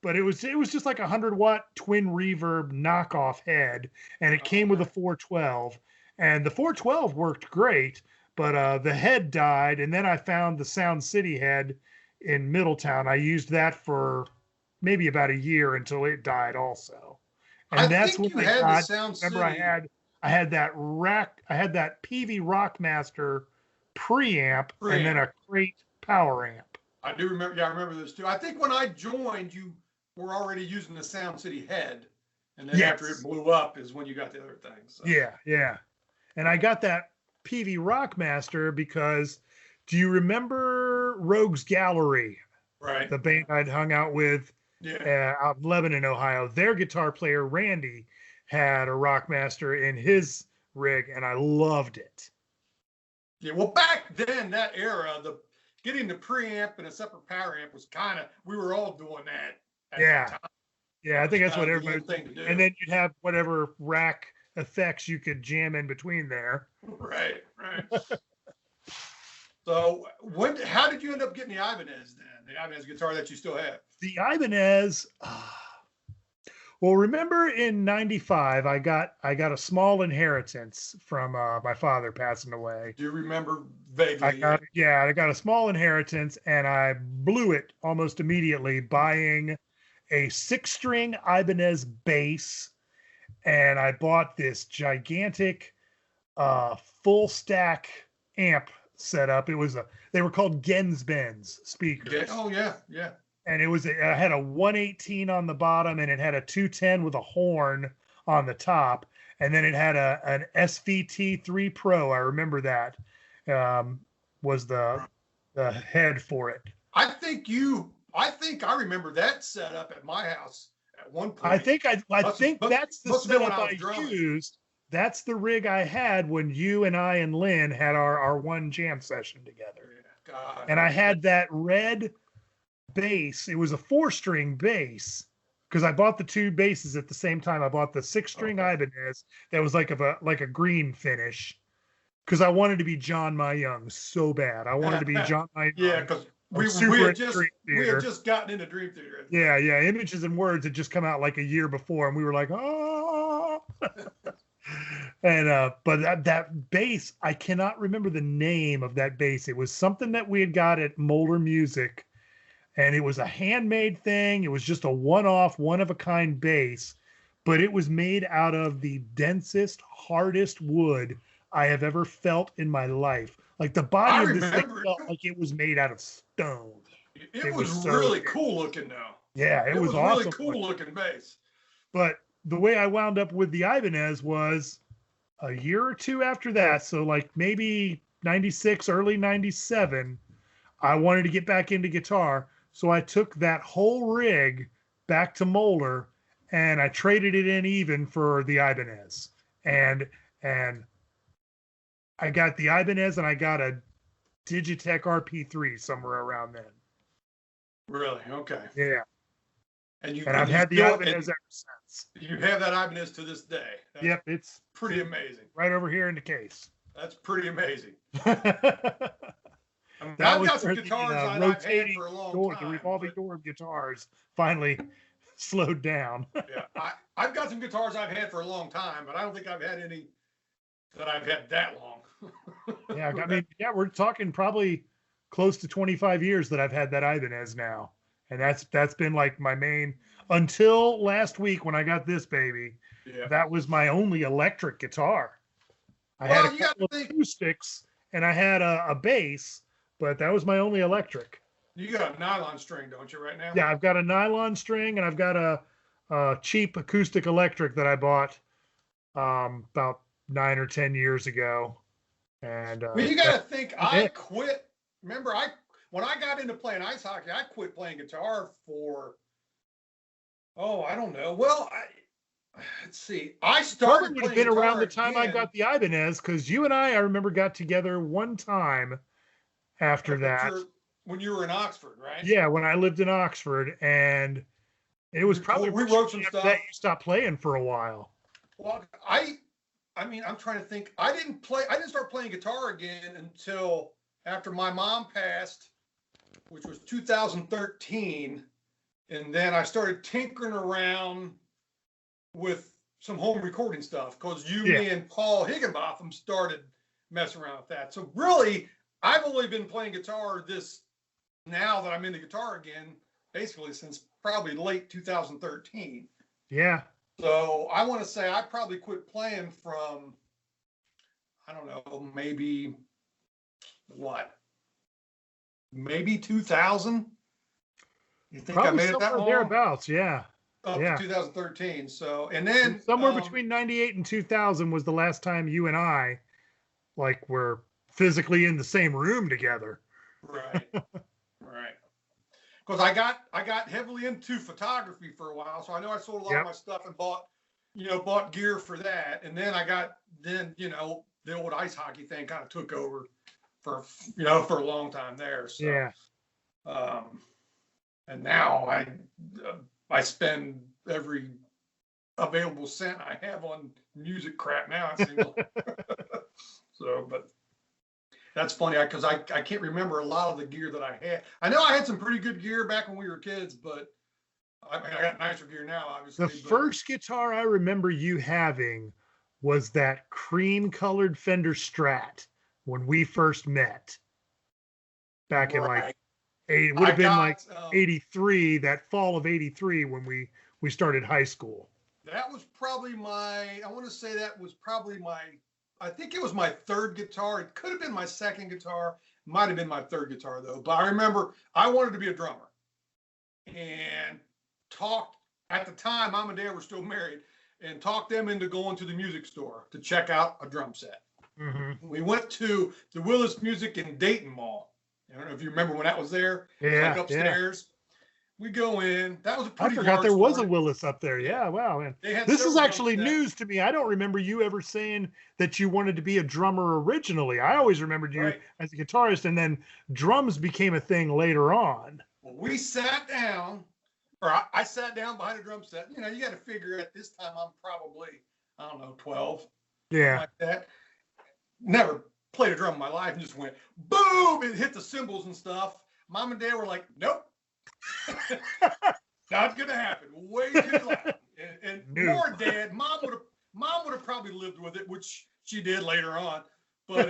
Speaker 1: But it was just like a 100-watt twin reverb knockoff head, and it came with a 412. And the 412 worked great, but the head died, and then I found the Sound City head in Middletown. I used that for maybe about a year until it died also. And that's when I got. Remember, I had that PV Rockmaster preamp and then a Crate power amp.
Speaker 2: I do remember. Yeah, I remember those too. I think when I joined, you were already using the Sound City head, and then after it blew up is when you got the other things. So.
Speaker 1: Yeah. And I got that PV Rockmaster because, do you remember Rogues Gallery?
Speaker 2: Right.
Speaker 1: The band I'd hung out with out in Lebanon, Ohio. Their guitar player, Randy, had a Rockmaster in his rig, and I loved it.
Speaker 2: Yeah, well, back then, that era, getting the preamp and a separate power amp was kind of, we were all doing that at the time.
Speaker 1: Yeah, I think that's what everybody thing to do. And then you'd have whatever rack effects you could jam in between there.
Speaker 2: Right. So how did you end up getting the Ibanez then? The Ibanez guitar that you still have?
Speaker 1: The Ibanez, well, remember in '95, I got a small inheritance from my father passing away.
Speaker 2: Do you remember vaguely?
Speaker 1: I got a small inheritance, and I blew it almost immediately buying a 6-string Ibanez bass, and I bought this gigantic full stack amp setup. They were called Gens-Benz speakers.
Speaker 2: Oh yeah.
Speaker 1: And it had a 118 on the bottom, and it had a 210 with a horn on the top, and then it had an SVT3 Pro. I remember that was the head for it.
Speaker 2: I think I remember that setup at my house at one point.
Speaker 1: I think that's the setup I used. That's the rig I had when you and I and Lynn had our one jam session together.
Speaker 2: Yeah, God.
Speaker 1: And I had that red bass. It was a 4-string bass because I bought the two basses at the same time. I bought the 6-string Ibanez that was like a green finish because I wanted to be John Mayung so bad. I wanted to be John Mayung.
Speaker 2: Yeah, because we had just gotten into Dream Theater.
Speaker 1: Yeah. Images and Words had just come out like a year before, and we were like, oh. And but that bass, I cannot remember the name of that bass. It was something that we had got at Molder Music, and it was a handmade thing. It was just a one-off, one-of-a-kind bass, but it was made out of the densest, hardest wood I have ever felt in my life. Like the
Speaker 2: I
Speaker 1: body of this thing
Speaker 2: remember
Speaker 1: felt like it was made out of stone.
Speaker 2: it
Speaker 1: It
Speaker 2: was
Speaker 1: was so
Speaker 2: really
Speaker 1: good.
Speaker 2: cool looking though.
Speaker 1: Yeah, it
Speaker 2: It
Speaker 1: was
Speaker 2: was really
Speaker 1: awesome.
Speaker 2: cool looking bass.
Speaker 1: But the way I wound up with the Ibanez was a year or two after that. So like maybe 96, early 97, I wanted to get back into guitar. So I took that whole rig back to Moeller and I traded it in even for the Ibanez. And I got the Ibanez and I got a Digitech RP3 somewhere around then.
Speaker 2: Really? Okay.
Speaker 1: Yeah.
Speaker 2: And
Speaker 1: And I've
Speaker 2: you
Speaker 1: had the
Speaker 2: still
Speaker 1: Ibanez ever since.
Speaker 2: you have that Ibanez to this day. That's
Speaker 1: Yep, it's
Speaker 2: pretty amazing.
Speaker 1: right over here in the case.
Speaker 2: That's pretty amazing.
Speaker 1: That
Speaker 2: I mean, I've
Speaker 1: was
Speaker 2: got some
Speaker 1: where
Speaker 2: guitars
Speaker 1: the
Speaker 2: that I've had
Speaker 1: rotating
Speaker 2: for a long
Speaker 1: door,
Speaker 2: time.
Speaker 1: the revolving
Speaker 2: but,
Speaker 1: door of guitars finally slowed down.
Speaker 2: yeah, I've got some guitars I've had for a long time, but I don't think I've had any that I've had that long.
Speaker 1: Yeah, I mean, yeah, we're talking probably close to 25 years that I've had that Ibanez now. And that's been like my main until last week when I got this baby.
Speaker 2: Yeah.
Speaker 1: That was my only electric guitar. I
Speaker 2: Well,
Speaker 1: had a
Speaker 2: you got
Speaker 1: couple
Speaker 2: to
Speaker 1: of
Speaker 2: think
Speaker 1: acoustics and I had a bass, but that was my only electric.
Speaker 2: you got a nylon string, don't you, right now?
Speaker 1: Yeah, I've got a nylon string and I've got a cheap acoustic electric that I bought about 9 or 10 years ago. And
Speaker 2: Well, you got to think I
Speaker 1: it.
Speaker 2: quit. Remember, when I got into playing ice hockey, I quit playing guitar for I don't know. Well, let's see. I
Speaker 1: Probably
Speaker 2: started
Speaker 1: would have
Speaker 2: playing
Speaker 1: been around
Speaker 2: guitar
Speaker 1: the time I
Speaker 2: again
Speaker 1: got the Ibanez because you and I remember got together one time after that.
Speaker 2: when you were in Oxford, right?
Speaker 1: Yeah, when I lived in Oxford, and it was probably
Speaker 2: We wrote some
Speaker 1: after
Speaker 2: stuff.
Speaker 1: that you stopped playing for a while.
Speaker 2: Well, I mean, I'm trying to think. I didn't start playing guitar again until after my mom passed, which was 2013. And then I started tinkering around with some home recording stuff because me and Paul Higginbotham started messing around with that. So really, I've only been playing guitar now that I'm into guitar again, basically since probably late 2013.
Speaker 1: Yeah.
Speaker 2: So I want to say I probably quit playing from, I don't know, maybe 2000. You think
Speaker 1: Probably
Speaker 2: I made it that long?
Speaker 1: thereabouts, yeah.
Speaker 2: Up to 2013. So, and then
Speaker 1: somewhere between 98 and 2000 was the last time you and I were physically in the same room together.
Speaker 2: Right. Right. Because I got heavily into photography for a while. So I know I sold a lot of my stuff and bought gear for that. And then the old ice hockey thing kind of took over for a long time there. So,
Speaker 1: yeah.
Speaker 2: And now I spend every available cent I have on music crap now, it seems like. So, but that's funny because I can't remember a lot of the gear that I had. I know I had some pretty good gear back when we were kids, but I got nicer gear now, obviously.
Speaker 1: The first guitar I remember you having was that cream-colored Fender Strat when we first met. Back in it would have been 83, that fall of 83 when we started high school.
Speaker 2: That was probably I think it was my third guitar. It could have been my second guitar. Might have been my third guitar though. But I remember I wanted to be a drummer and talked at the time, Mom and Dad were still married, and talked them into going to the music store to check out a drum set.
Speaker 1: Mm-hmm.
Speaker 2: We went to the Willis Music in Dayton Mall. I don't know if you remember when that was there.
Speaker 1: Yeah,
Speaker 2: upstairs. Yeah. We go in. That was a pretty.
Speaker 1: I forgot there was a Willis up there. Yeah, wow, man. This is actually news to me. I don't remember you ever saying that you wanted to be a drummer originally. I always remembered you as a guitarist, and then drums became a thing later on.
Speaker 2: Well, we sat down, or I sat down behind a drum set. You got to figure at this time I'm probably, I don't know, 12.
Speaker 1: Yeah.
Speaker 2: Like that. Never played a drum in my life and just went boom and hit the cymbals and stuff. Mom and Dad were like, nope. Not gonna happen. Way too loud. And more Dad, Mom would have probably lived with it, which she did later on. But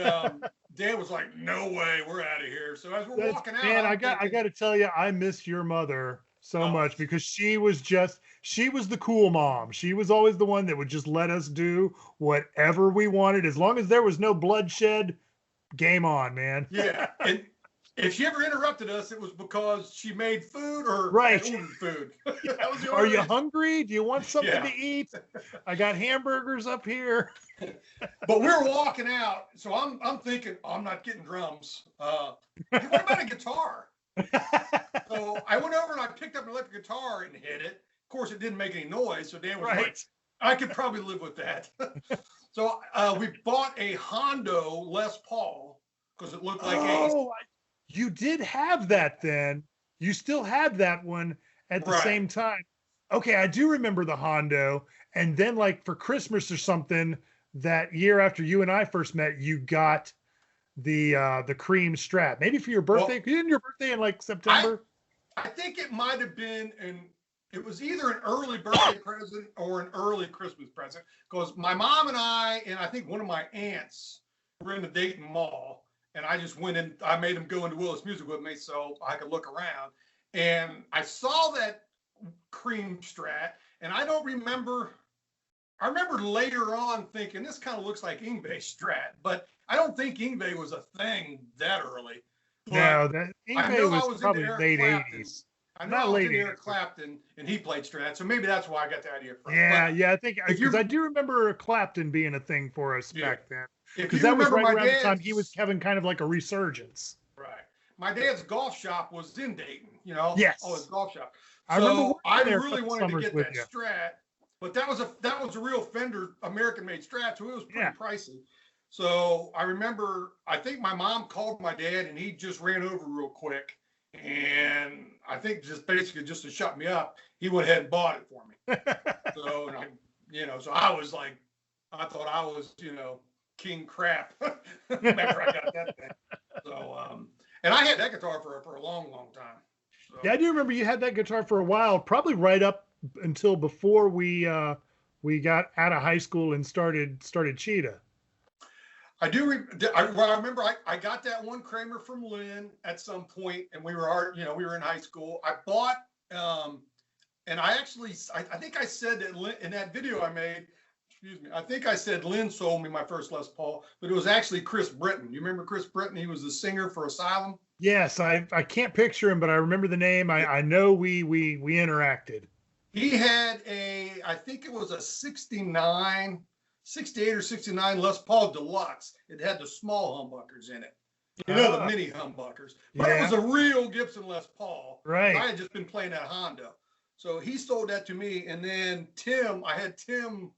Speaker 2: Dad was like, "No way, we're out of here." So as we're walking out,
Speaker 1: man,
Speaker 2: I'm
Speaker 1: I
Speaker 2: thinking,
Speaker 1: got to tell you, I miss your mother so
Speaker 2: "Oh,
Speaker 1: much because she was the cool mom. She was always the one that would just let us do whatever we wanted as long as there was no bloodshed. Game on, man.
Speaker 2: yeah." And if she ever interrupted us, it was because she made food or had
Speaker 1: Right.
Speaker 2: ordered food. That was the
Speaker 1: Are
Speaker 2: only
Speaker 1: you
Speaker 2: reason.
Speaker 1: hungry? Do you want something
Speaker 2: Yeah.
Speaker 1: to eat? I got hamburgers up here.
Speaker 2: But we were walking out, so I'm thinking, I'm not getting drums. Hey, what about a guitar? So I went over and I picked up an electric guitar and hit it. Of course, it didn't make any noise, so Dan was like,
Speaker 1: Right.
Speaker 2: I could probably live with that. So we bought a Hondo Les Paul because it looked like Ace.
Speaker 1: Oh, you did have that then. You still had that one at the
Speaker 2: Right.
Speaker 1: same time. Okay, I do remember the Hondo. And then, like for Christmas or something, that year after you and I first met, you got the cream Strat. Maybe for your birthday.
Speaker 2: Well,
Speaker 1: Didn't your birthday in like September?
Speaker 2: I think it might have been it was either an early birthday present or an early Christmas present because my mom and I think one of my aunts were in the Dayton Mall, and I just went in. I made them go into Willis Music with me so I could look around, and I saw that cream Strat, and I don't remember. I remember later on thinking this kind of looks like Ingve Strat, but I don't think Ingve was a thing that early. But
Speaker 1: No, that
Speaker 2: I
Speaker 1: Ingve
Speaker 2: know I
Speaker 1: was
Speaker 2: was into
Speaker 1: probably
Speaker 2: Eric
Speaker 1: late
Speaker 2: Clapton.
Speaker 1: 80s.
Speaker 2: I know
Speaker 1: Not
Speaker 2: I was
Speaker 1: late
Speaker 2: into Eric
Speaker 1: 80s.
Speaker 2: Clapton, and he played Strat, so maybe that's why I got the idea from.
Speaker 1: Yeah,
Speaker 2: But
Speaker 1: yeah, I think
Speaker 2: if
Speaker 1: because
Speaker 2: you
Speaker 1: I do remember Clapton being a thing for us
Speaker 2: yeah,
Speaker 1: back then.
Speaker 2: if
Speaker 1: Because
Speaker 2: you
Speaker 1: that was
Speaker 2: remember
Speaker 1: right
Speaker 2: my
Speaker 1: around the time he was
Speaker 2: dad's
Speaker 1: having kind of like a resurgence.
Speaker 2: right, my dad's golf shop was in Dayton. You know,
Speaker 1: Yes.
Speaker 2: his golf shop.
Speaker 1: I remember
Speaker 2: So I
Speaker 1: working there a
Speaker 2: really
Speaker 1: couple
Speaker 2: wanted to
Speaker 1: summers
Speaker 2: get
Speaker 1: with
Speaker 2: that
Speaker 1: you.
Speaker 2: Strat, but that was a real Fender American made Strat, so it was pretty
Speaker 1: Yeah.
Speaker 2: pricey. So I remember, I think my mom called my dad, and he just ran over real quick, and I think just basically just to shut me up, he went ahead and bought it for me. So and so I was like, I thought I was king crap after I got that thing. So and I had that guitar for a long, long time. So.
Speaker 1: Yeah, I do remember you had that guitar for a while, probably right up until before we got out of high school and started Cheetah.
Speaker 2: I do. I remember I got that one Kramer from Lynn at some point, and we were in high school. I bought, and I think I said that in that video I made. Excuse me. I think I said Lynn sold me my first Les Paul, but it was actually Chris Britton. You remember Chris Britton? He was the singer for Asylum.
Speaker 1: Yes, I can't picture him, but I remember the name. I know we interacted.
Speaker 2: He had I think it was a 68 or 69 Les Paul Deluxe. It had the small humbuckers in it. The mini humbuckers. But it was a real Gibson Les Paul.
Speaker 1: Right.
Speaker 2: I had just been playing that Honda. So he sold that to me. And then I had Tim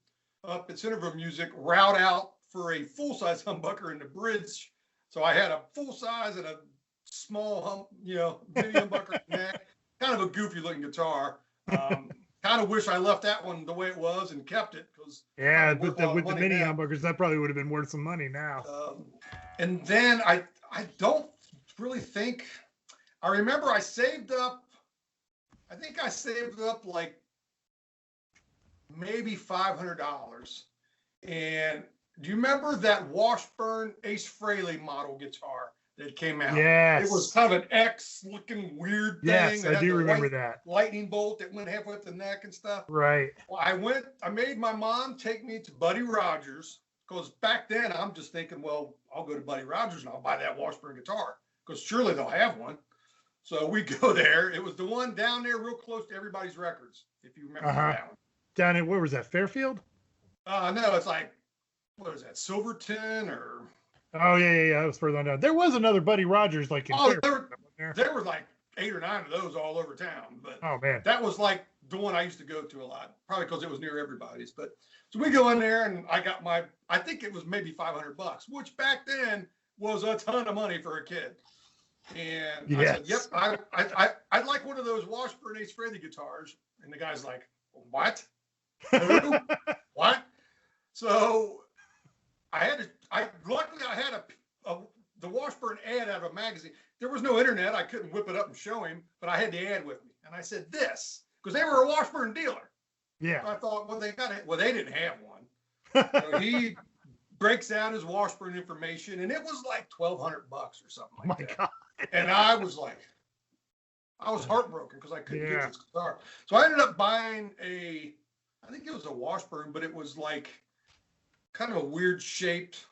Speaker 2: up at Centerville Music route out for a full-size humbucker in the bridge. So I had a full-size and a small mini humbucker in that. Kind of a goofy looking guitar. Kind of wish I left that one the way it was and kept it because
Speaker 1: with the mini humbuckers, that probably would have been worth some money now.
Speaker 2: And then I don't really think I remember I saved up. I think I saved up like maybe $500. And do you remember that Washburn Ace Frehley model guitar that came out?
Speaker 1: Yes.
Speaker 2: It was kind of an X-looking weird thing.
Speaker 1: Yes, I do remember that.
Speaker 2: Lightning bolt that went halfway up the neck and stuff.
Speaker 1: Right.
Speaker 2: Well, I made my mom take me to Buddy Rogers because back then I'm just thinking, well, I'll go to Buddy Rogers and I'll buy that Washburn guitar because surely they'll have one. So we go there. It was the one down there real close to Everybody's Records, if you remember that one.
Speaker 1: Down in, where was that, Fairfield?
Speaker 2: No, it's like, what is that, Silverton or?
Speaker 1: Oh, yeah. That was further on down. There was another Buddy Rogers like in Fairfield.
Speaker 2: There were like 8 or 9 of those all over town. But
Speaker 1: oh, man.
Speaker 2: That was like the one I used to go to a lot, probably because it was near everybody's. But so we go in there and I got I think it was maybe $500, which back then was a ton of money for a kid. And yes. I said, yep, I'd like one of those Washburn Ace Frehley guitars. And the guy's like, what? What? So luckily I had the Washburn ad out of a magazine. There was no internet. I couldn't whip it up and show him, but I had the ad with me. And I said this, because they were a Washburn dealer.
Speaker 1: Yeah.
Speaker 2: So I thought, well, they didn't have one. So he breaks out his Washburn information, and it was like $1,200 or something like that.
Speaker 1: God.
Speaker 2: And I was heartbroken because I couldn't get
Speaker 1: Yeah.
Speaker 2: this guitar. So I ended up buying I think it was a Washburn, but it was like kind of a weird shaped,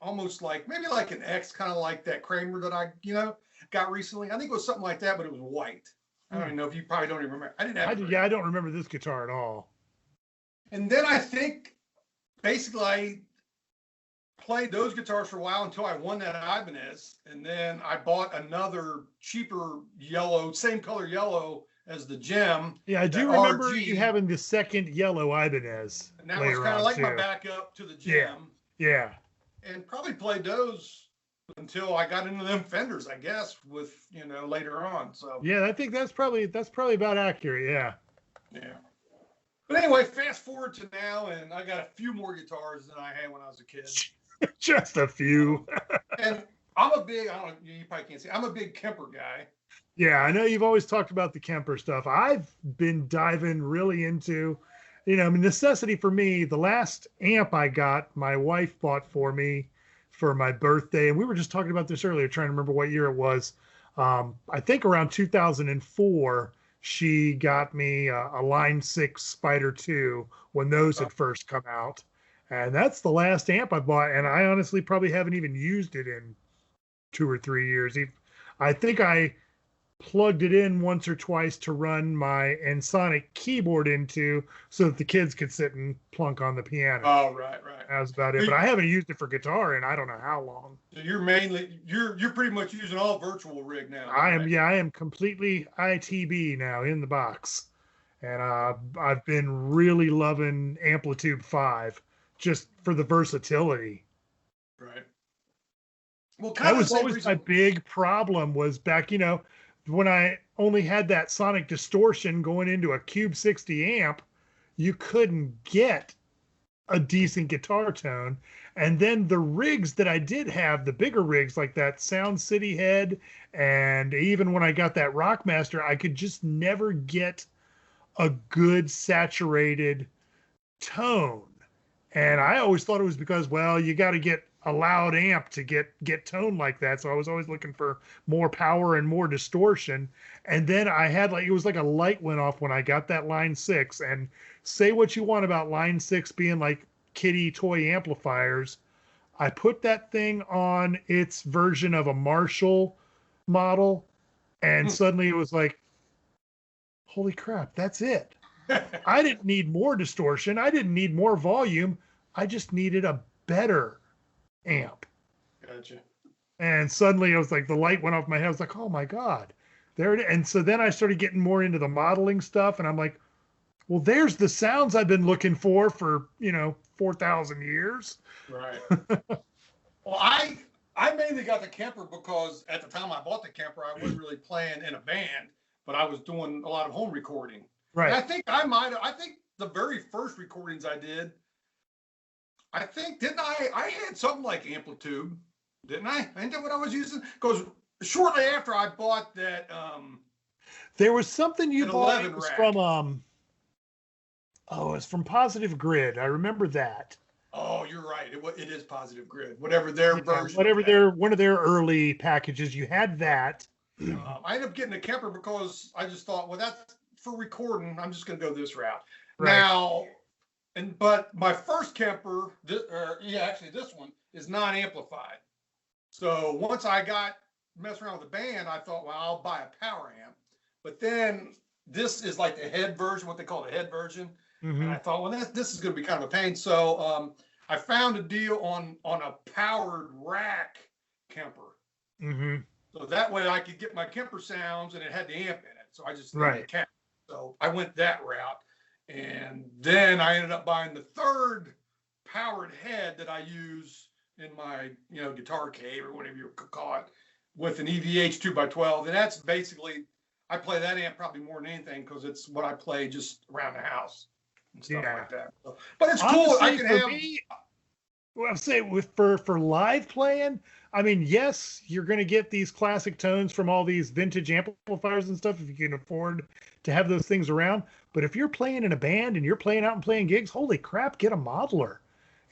Speaker 2: almost like maybe like an X, kind of like that Kramer that I got recently. I think it was something like that, but it was white. I don't even know if you probably don't even remember. I didn't have it.
Speaker 1: I don't remember this guitar at all.
Speaker 2: And then I think basically I played those guitars for a while until I won that Ibanez. And then I bought another cheaper yellow, same color yellow as the Gem.
Speaker 1: Yeah, I do remember you having the second yellow Ibanez.
Speaker 2: And that was kind of like my backup to the Gem.
Speaker 1: Yeah.
Speaker 2: And probably played those until I got into them Fenders, I guess, with, later on. So
Speaker 1: yeah, I think that's probably about accurate. Yeah.
Speaker 2: Yeah. But anyway, fast forward to now, and I got a few more guitars than I had when I was a kid.
Speaker 1: Just a few.
Speaker 2: And I'm a big, I don't know, you probably can't see, I'm a big Kemper guy.
Speaker 1: Yeah, I know you've always talked about the Kemper stuff. I've been diving really into, necessity for me. The last amp I got, my wife bought for me for my birthday. And we were just talking about this earlier, trying to remember what year it was. I think around 2004, she got me a Line 6 Spider 2 when those had first come out. And that's the last amp I bought. And I honestly probably haven't even used it in 2 or 3 years. I think I plugged it in once or twice to run my Ensoniq keyboard into so that the kids could sit and plunk on the piano.
Speaker 2: Oh, right.
Speaker 1: That was about it. But I haven't used it for guitar in I don't know how long.
Speaker 2: So you're pretty much using all virtual rig now.
Speaker 1: I am completely ITB now in the box. And I've been really loving Amplitude 5 just for the versatility.
Speaker 2: Right. Well,
Speaker 1: that was always my big problem was back, when I only had that sonic distortion going into a Cube 60 amp, you couldn't get a decent guitar tone. And then the rigs that I did have, the bigger rigs like that Sound City head, and even when I got that Rockmaster, I could just never get a good saturated tone. And I always thought it was because, well, you got to get a loud amp to get tone like that. So I was always looking for more power and more distortion. And then I had it was like a light went off when I got that Line 6. And say what you want about Line 6 being like kiddie toy amplifiers. I put that thing on its version of a Marshall model, and suddenly it was like, holy crap, that's it. I didn't need more distortion. I didn't need more volume. I just needed a better amp.
Speaker 2: Gotcha.
Speaker 1: And suddenly I was like, the light went off my head. I was like, oh my God, there it is. And so then I started getting more into the modeling stuff, and I'm like, well, there's the sounds I've been looking for 4,000 years.
Speaker 2: Right. Well, I mainly got the Kemper because at the time I bought the Kemper, I wasn't really playing in a band, but I was doing a lot of home recording.
Speaker 1: Right.
Speaker 2: And I think the very first recordings I did, I had something like Amplitude, didn't I? Ain't that what I was using? Because shortly after I bought that,
Speaker 1: there was something you bought. It was
Speaker 2: rack.
Speaker 1: From it's from Positive Grid. I remember that.
Speaker 2: Oh, you're right. It is Positive Grid. Whatever their version.
Speaker 1: One of their early packages. You had that.
Speaker 2: I ended up getting a Kemper because I just thought, well, that's for recording. I'm just going to go this route.
Speaker 1: Right.
Speaker 2: Now, but my first Kemper, this one is non-amplified. So once I got messing around with the band, I thought, well, I'll buy a power amp. But then this is like the head version, what they call the head version.
Speaker 1: Mm-hmm.
Speaker 2: And I thought, well, this is going to be kind of a pain. So I found a deal on a powered rack Kemper.
Speaker 1: Mm-hmm.
Speaker 2: So that way I could get my Kemper sounds, and it had the amp in it. So I just needed a cap. So I went that route. And then I ended up buying the third powered head that I use in my, guitar cave or whatever you could call it, with an EVH 2x12. And that's basically, I play that amp probably more than anything because it's what I play just around the house and stuff like that. So, but it's cool. I can have.
Speaker 1: Well, I'll say for live playing, I mean, yes, you're going to get these classic tones from all these vintage amplifiers and stuff if you can afford to have those things around. But if you're playing in a band and you're playing out and playing gigs, holy crap, get a modeler.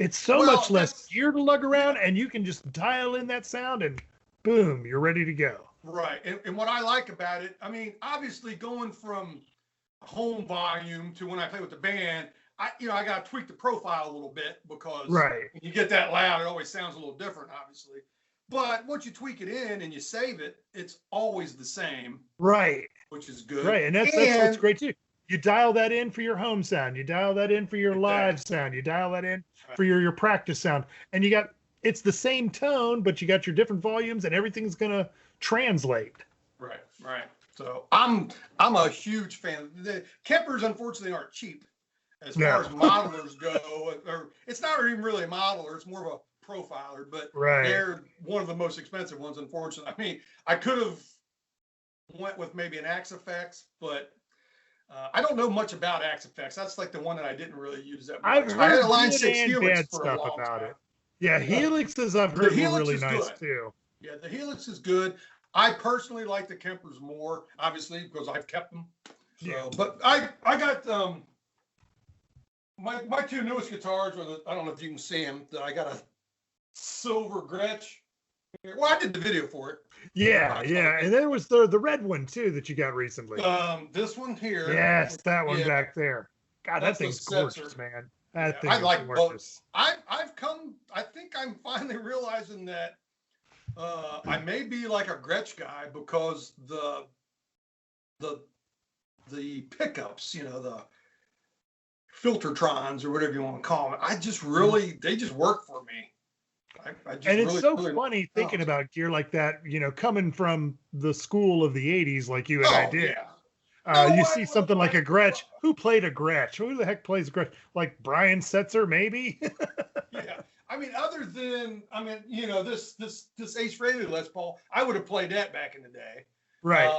Speaker 1: It's so
Speaker 2: Well,
Speaker 1: much less
Speaker 2: that's
Speaker 1: gear to lug
Speaker 2: yeah,
Speaker 1: around, and you can just dial in that sound, and boom, you're ready to go.
Speaker 2: right. And what I like about it, I mean, obviously going from home volume to when I play with the band, I got to tweak the profile a little bit because
Speaker 1: Right,
Speaker 2: when you get that loud, it always sounds a little different, obviously. But once you tweak it in and you save it, it's always the same,
Speaker 1: right,
Speaker 2: which is good.
Speaker 1: right, and that's what's
Speaker 2: And
Speaker 1: great too. You dial that in for your home sound. You dial that in for your live
Speaker 2: exactly,
Speaker 1: sound. You dial that in
Speaker 2: right,
Speaker 1: for your practice sound, and you got it's the same tone, but you got your different volumes, and everything's gonna translate.
Speaker 2: right, right. So I'm a huge fan. The Kempers unfortunately aren't cheap as far
Speaker 1: No,
Speaker 2: as modelers go, or it's not even really a modeler, it's more of a profiler, but
Speaker 1: right.
Speaker 2: they're one of the most expensive ones, unfortunately. I mean, I could have went with maybe an Axe Effects, but I don't know much about Axe Effects. That's like the one that I didn't really use that
Speaker 1: I've
Speaker 2: much. I had a
Speaker 1: heard
Speaker 2: Line
Speaker 1: good
Speaker 2: 6
Speaker 1: and
Speaker 2: Helix
Speaker 1: bad
Speaker 2: for a
Speaker 1: stuff
Speaker 2: long
Speaker 1: about
Speaker 2: time.
Speaker 1: it. Yeah, Helixes I've
Speaker 2: The
Speaker 1: heard were
Speaker 2: Helix
Speaker 1: really
Speaker 2: is
Speaker 1: nice
Speaker 2: good.
Speaker 1: too.
Speaker 2: Yeah, the Helix is good. I personally like the Kempers more, obviously, because I've kept them.
Speaker 1: Yeah.
Speaker 2: So, but I got my two newest guitars are I don't know if you can see them. I got a silver Gretsch. Well, I did the video for it.
Speaker 1: Yeah, yeah. And there was the red one too that you got recently.
Speaker 2: This one here.
Speaker 1: Yes, that one
Speaker 2: Yeah,
Speaker 1: back there. God, that
Speaker 2: that's the
Speaker 1: thing's
Speaker 2: Setzer.
Speaker 1: gorgeous, man.
Speaker 2: Yeah,
Speaker 1: That thing
Speaker 2: I
Speaker 1: is
Speaker 2: like both.
Speaker 1: gorgeous.
Speaker 2: I've come. I think I'm finally realizing that I may be like a Gretsch guy because the the pickups, the filtertrons or whatever you want to call them. I just really, they just work for me. I just
Speaker 1: And it's
Speaker 2: really,
Speaker 1: so
Speaker 2: really like
Speaker 1: funny
Speaker 2: the
Speaker 1: thinking
Speaker 2: sounds.
Speaker 1: about gear like that, coming from the school of the 80s like you and I
Speaker 2: Oh
Speaker 1: did.
Speaker 2: yeah. No,
Speaker 1: You see something like a Gretsch. Who played a Gretsch? Who the heck plays Gretsch? Like Brian Setzer, maybe?
Speaker 2: yeah. I mean, other than, this Ace Frehley Les Paul, I would have played that back in the day.
Speaker 1: Right.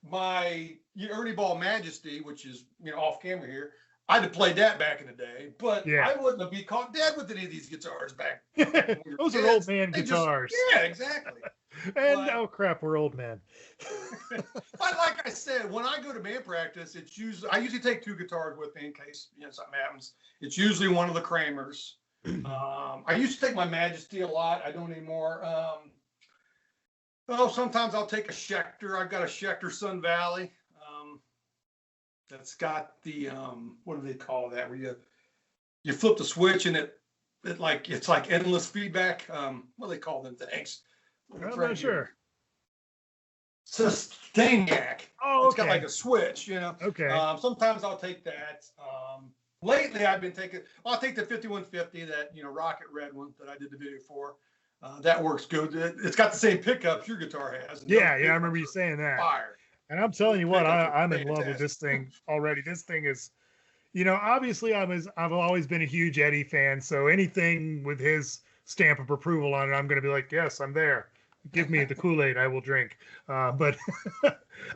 Speaker 2: My Ernie Ball Majesty, which is off camera here, I'd have played that back in the day, but
Speaker 1: Yeah.
Speaker 2: I wouldn't have been caught dead with any of these guitars back when we were
Speaker 1: Those are
Speaker 2: kids.
Speaker 1: old man
Speaker 2: They
Speaker 1: guitars.
Speaker 2: yeah, exactly.
Speaker 1: And
Speaker 2: But
Speaker 1: oh crap, we're old men.
Speaker 2: but like I said, when I go to band practice, I usually take two guitars with me in case something happens. It's usually one of the Kramers. I used to take my Majesty a lot. I don't anymore. Sometimes I'll take a Schecter. I've got a Schecter Sun Valley. That's got the what do they call that? Where you flip the switch and it's like endless feedback. What do they call them things?
Speaker 1: I'm not sure.
Speaker 2: Sustainiac.
Speaker 1: Oh,
Speaker 2: It's got
Speaker 1: okay.
Speaker 2: like a switch,
Speaker 1: Okay.
Speaker 2: Sometimes I'll take that. Lately, I've been taking. I'll take the 5150, that rocket red one that I did the video for. That works good. It's got the same pickups your guitar has. And
Speaker 1: Yeah,
Speaker 2: those
Speaker 1: yeah, I
Speaker 2: pickups
Speaker 1: remember you
Speaker 2: are
Speaker 1: saying that.
Speaker 2: fire.
Speaker 1: And I'm telling
Speaker 2: Those
Speaker 1: you what,
Speaker 2: pickups are
Speaker 1: I'm in love with
Speaker 2: fantastic.
Speaker 1: this thing already. This thing is, obviously I've always been a huge Eddie fan, so anything with his stamp of approval on it, I'm going to be like, yes, I'm there. Give me the Kool-Aid, I will drink. But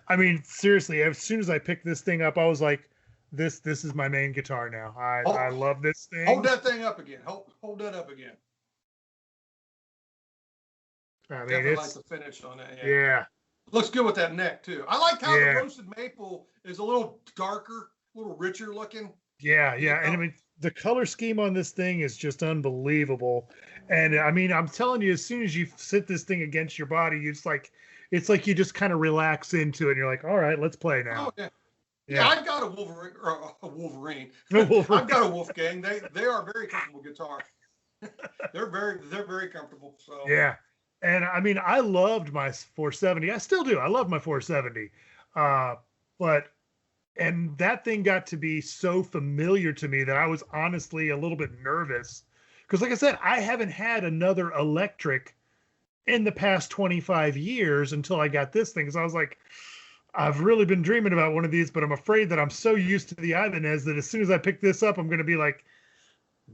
Speaker 1: I mean, seriously, as soon as I picked this thing up, I was like, this is my main guitar now. I love this thing.
Speaker 2: Hold that thing up again. Hold that up again.
Speaker 1: I mean,
Speaker 2: Definitely
Speaker 1: it's
Speaker 2: like the finish on that.
Speaker 1: yeah.
Speaker 2: Looks good with that neck too. I like how
Speaker 1: Yeah.
Speaker 2: the roasted maple is a little darker, a little richer looking.
Speaker 1: Yeah, yeah. And I mean, the color scheme on this thing is just unbelievable. And I mean, I'm telling you, as soon as you sit this thing against your body, it's like you just kind of relax into it. And you're like, all right, let's play now.
Speaker 2: Oh yeah. Yeah, I've got a Wolverine. Or a Wolverine.
Speaker 1: No Wolverine.
Speaker 2: I've got a Wolfgang. They are very comfortable guitar. they're very comfortable. So
Speaker 1: Yeah. And I mean, I loved my 470. I still do. I love my 470. And that thing got to be so familiar to me that I was honestly a little bit nervous. Because, like I said, I haven't had another electric in the past 25 years until I got this thing. Because I was like, I've really been dreaming about one of these, but I'm afraid that I'm so used to the Ibanez that as soon as I pick this up, I'm going to be like,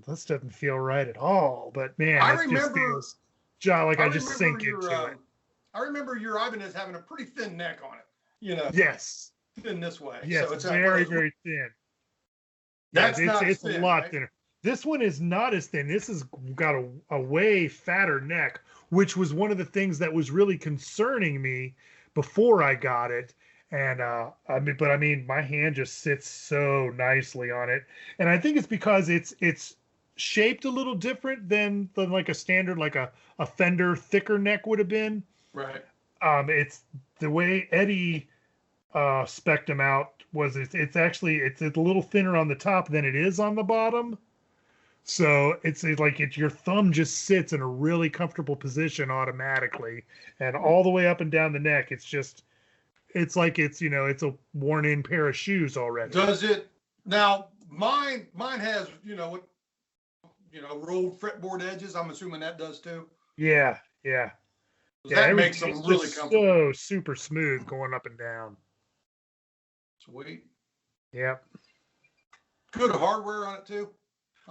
Speaker 1: this doesn't feel right at all. But man, just feels like I just sink into it.
Speaker 2: I remember your Ibanez having a pretty thin neck on it.
Speaker 1: Yes.
Speaker 2: Thin this way.
Speaker 1: Yes,
Speaker 2: so it's
Speaker 1: very, very thin.
Speaker 2: That's
Speaker 1: it's
Speaker 2: thin,
Speaker 1: a lot
Speaker 2: right?
Speaker 1: thinner. This one is not as thin. This has got a way fatter neck, which was one of the things that was really concerning me before I got it. And I mean, my hand just sits so nicely on it, and I think it's because it's shaped a little different than like a standard, like a Fender thicker neck would have been.
Speaker 2: Right.
Speaker 1: It's the way Eddie spec'd them out was it's actually it's a little thinner on the top than it is on the bottom. So it's like your thumb just sits in a really comfortable position automatically, and all the way up and down the neck. It's like it's a worn in pair of shoes already.
Speaker 2: Does it now? Mine has rolled fretboard edges. I'm assuming that does too.
Speaker 1: Yeah, yeah.
Speaker 2: That makes them really comfortable.
Speaker 1: So super smooth going up and down.
Speaker 2: Sweet.
Speaker 1: Yep.
Speaker 2: Good hardware on it too.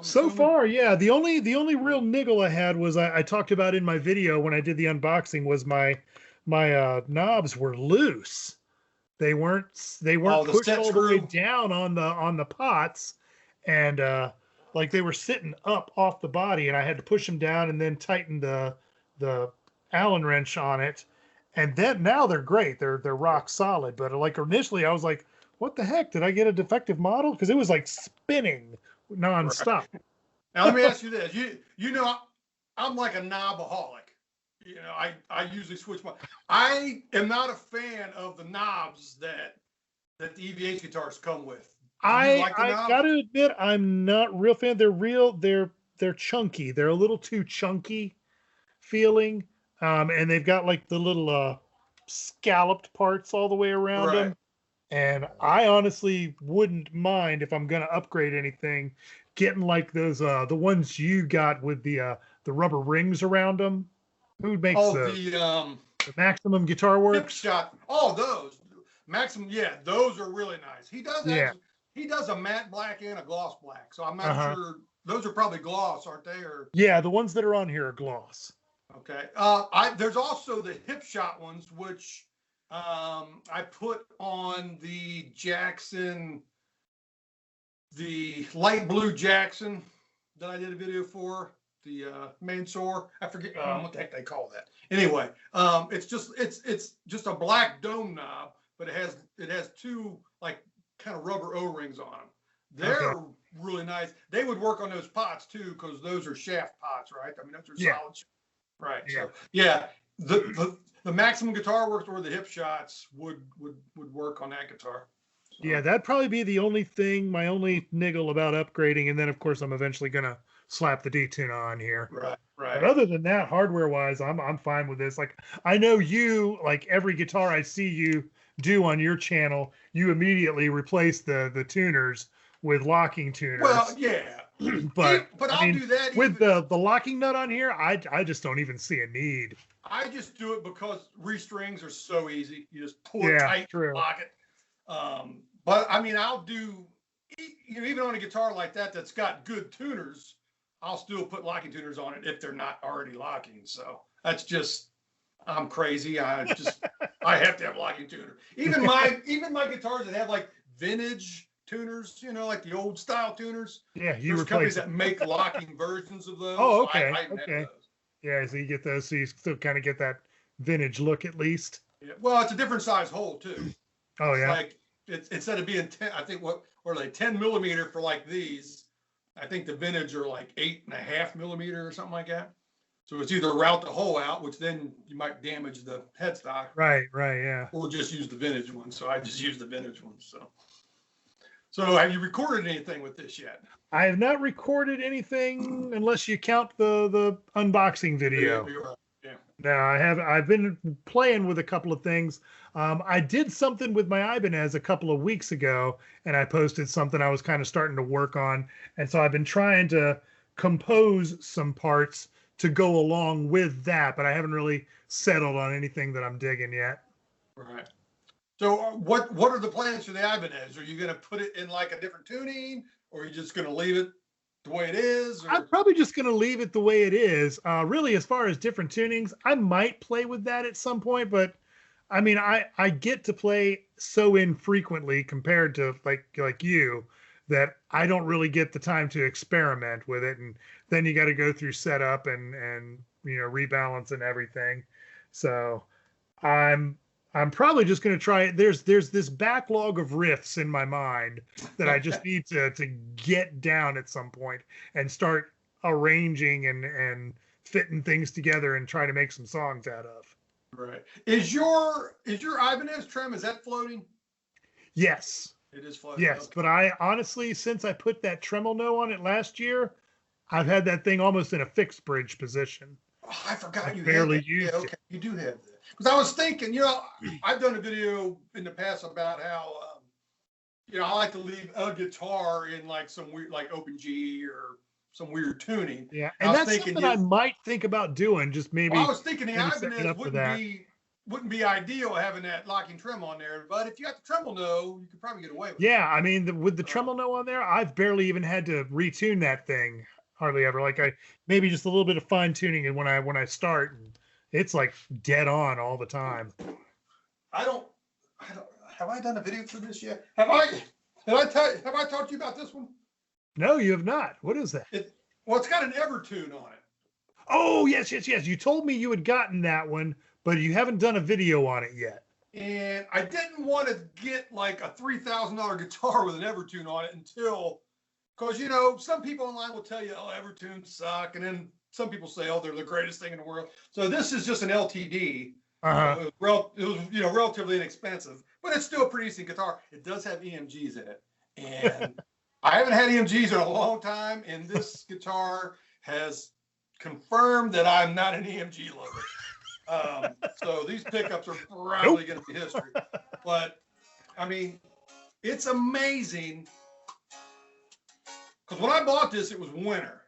Speaker 1: So far, yeah. The only real niggle I had was I talked about in my video when I did the unboxing was my knobs were loose. They weren't pushed all the way down on the pots, and like they were sitting up off the body, and I had to push them down and then tighten the Allen wrench on it, and then now they're great. They're rock solid. But like initially, I was like, "What the heck? Did I get a defective model?" Because it was like spinning nonstop.
Speaker 2: Right. Now let me ask you this: I'm like a knobaholic. I usually switch I am not a fan of the knobs that the EVH guitars come with.
Speaker 1: I gotta admit, I'm not real fan. They're chunky. They're a little too chunky feeling. And they've got like the little scalloped parts all the way around them. And I honestly wouldn't mind if I'm gonna upgrade anything, getting like those the ones you got with the rubber rings around them. Who makes the Maximum Guitar Works?
Speaker 2: Hip shot. Oh, those Maximum. Yeah, those are really nice. He does a matte black and a gloss black. So I'm not sure. Those are probably gloss, aren't they? Or
Speaker 1: yeah, the ones that are on here are gloss.
Speaker 2: Okay. There's also the hip shot ones, which I put on the Jackson, the light blue Jackson that I did a video for, the Mansour. I forget what the heck they call that. Anyway, it's just a black dome knob, but it has two like kind of rubber O-rings on them. They're really nice. They would work on those pots too, because those are shaft pots, right? I mean, those are solid. Right. Yeah. So yeah, the Maximum Guitar Works or the hip shots would work on that guitar. So.
Speaker 1: Yeah, that'd probably be the only thing, my only niggle about upgrading, and then of course I'm eventually gonna slap the D-tune on here.
Speaker 2: Right.
Speaker 1: But other than that, hardware wise, I'm fine with this. Like I know you, like every guitar I see you do on your channel, you immediately replace the tuners with locking tuners.
Speaker 2: Well, yeah.
Speaker 1: but
Speaker 2: I'll do that
Speaker 1: with the locking nut on here. I just don't even see a need.
Speaker 2: I just do it because restrings are so easy. You just pull it tight, lock it. But I mean, I'll do even on a guitar like that's got good tuners. I'll still put locking tuners on it if they're not already locking. So that's just I'm crazy. I have to have locking tuner. Even my guitars that have like vintage tuners, like the old style tuners.
Speaker 1: Yeah,
Speaker 2: there's companies that make locking versions of those.
Speaker 1: Oh, okay.
Speaker 2: I have those.
Speaker 1: Yeah, so you get those, so you still kind of get that vintage look at least.
Speaker 2: Yeah. Well, it's a different size hole too.
Speaker 1: Oh yeah.
Speaker 2: Like it's instead of being 10, I think what are they 10 millimeter for like these? I think the vintage are like 8.5 millimeter or something like that. So it's either route the hole out, which then you might damage the headstock.
Speaker 1: Right, yeah.
Speaker 2: Or just use the vintage one. So I just use the vintage one. So have you recorded anything with this yet?
Speaker 1: I have not recorded anything unless you count the unboxing video.
Speaker 2: Yeah.
Speaker 1: No, I've been playing with a couple of things. I did something with my Ibanez a couple of weeks ago, and I posted something I was kind of starting to work on. And so I've been trying to compose some parts to go along with that, but I haven't really settled on anything that I'm digging yet.
Speaker 2: Right. So what are the plans for the Ibanez? Are you going to put it in like a different tuning, or are you just going to leave it the way it is? Or?
Speaker 1: I'm probably just going to leave it the way it is. Really, as far as different tunings, I might play with that at some point, but I mean, I get to play so infrequently compared to like you that I don't really get the time to experiment with it, and then you got to go through setup and rebalance and everything. So I'm probably just going to try it. There's this backlog of riffs in my mind that I just need to get down at some point and start arranging and fitting things together and trying to make some songs out of.
Speaker 2: Right. Is your Ibanez trem, is that floating?
Speaker 1: Yes.
Speaker 2: It is floating.
Speaker 1: Yes.
Speaker 2: Okay.
Speaker 1: But I honestly, since I put that tremolo on it last year, I've had that thing almost in a fixed bridge position.
Speaker 2: Oh, I forgot you
Speaker 1: barely
Speaker 2: had that.
Speaker 1: used
Speaker 2: Yeah, okay. You do have that. Because I was thinking, I've done a video in the past about how, I like to leave a guitar in like some weird, like open G or some weird tuning.
Speaker 1: Yeah,
Speaker 2: And
Speaker 1: and
Speaker 2: I was
Speaker 1: that's
Speaker 2: thinking,
Speaker 1: something I might think about doing. Just
Speaker 2: well, I
Speaker 1: maybe
Speaker 2: was thinking the
Speaker 1: setting it
Speaker 2: Ibanez
Speaker 1: up for that.
Speaker 2: wouldn't be ideal having that locking trim on there, but if you got the tremolo, you could probably get away with it.
Speaker 1: Yeah, I mean, with the tremolo on there, I've barely even had to retune that thing. Hardly ever. Like I maybe just a little bit of fine tuning, and when I start, it's like dead on all the time.
Speaker 2: I don't. Have I done a video for this yet? Have I talked to you about this one?
Speaker 1: No, you have not. What is that?
Speaker 2: Well, it's got an Evertune on it.
Speaker 1: Oh, yes. You told me you had gotten that one, but you haven't done a video on it yet.
Speaker 2: And I didn't want to get like a $3,000 guitar with an Evertune on it until, because some people online will tell you, oh, Evertunes suck, and then some people say, oh, they're the greatest thing in the world. So this is just an LTD. It was relatively inexpensive, but it's still a pretty decent guitar. It does have EMGs in it, and I haven't had EMGs in a long time, and this guitar has confirmed that I'm not an EMG lover. So these pickups are probably going to be history. But I mean, it's amazing because when I bought this, it was winter,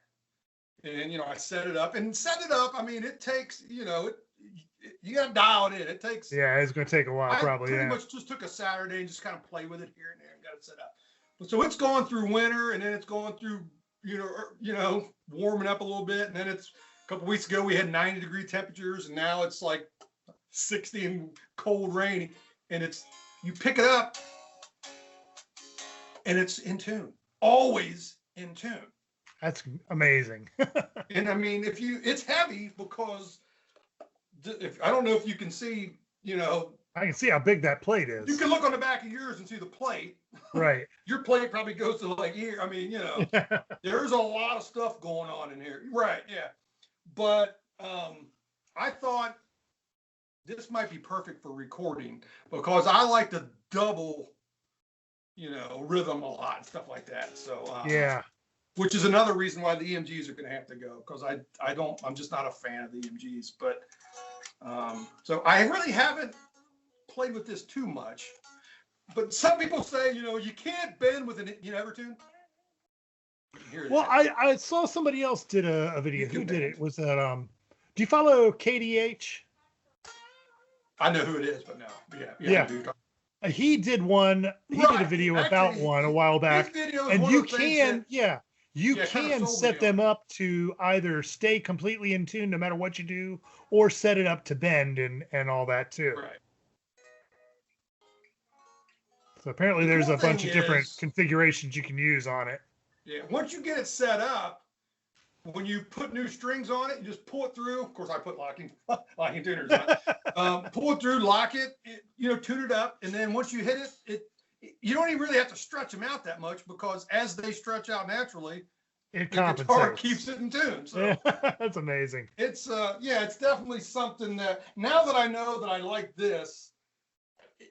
Speaker 2: and I set it up. I mean, it takes you got to dial it in. It takes.
Speaker 1: Yeah, it's going to take a while, probably.
Speaker 2: I pretty much just took a Saturday and just kind of play with it here and there and got it set up. So it's going through winter, and then it's going through, warming up a little bit, and then it's a couple weeks ago we had 90-degree temperatures, and now it's like 60 and cold, rainy, and you pick it up, and it's in tune, always in tune.
Speaker 1: That's amazing.
Speaker 2: And I mean, it's heavy because. I don't know if you can see,
Speaker 1: I can see how big that plate is.
Speaker 2: You can look on the back of yours and see the plate.
Speaker 1: Right.
Speaker 2: Your plate probably goes to like here. I mean, there's a lot of stuff going on in here. Right. Yeah. But I thought this might be perfect for recording because I like to double, rhythm a lot and stuff like that. So,
Speaker 1: yeah.
Speaker 2: Which is another reason why the EMGs are going to have to go because I'm just not a fan of the EMGs. But so I really haven't played with this too much. But some people say, you can't bend with an Evertune.
Speaker 1: Well, I saw somebody else did a video. Who did it? Was that do you follow KDH?
Speaker 2: I know who it is, but no.
Speaker 1: Yeah. He did one. He did a video about one a while back, and you can, you can set them up to either stay completely in tune no matter what you do, or set it up to bend and all that too.
Speaker 2: Right.
Speaker 1: So apparently there's a bunch of different configurations you can use on it.
Speaker 2: Yeah. Once you get it set up, when you put new strings on it, you just pull it through. Of course, I put locking tuners on. Pull it through, lock it, tune it up, and then once you hit it, you don't even really have to stretch them out that much because as they stretch out naturally,
Speaker 1: the
Speaker 2: guitar keeps it in tune. So
Speaker 1: that's amazing.
Speaker 2: It's it's definitely something that now that I know that I like this,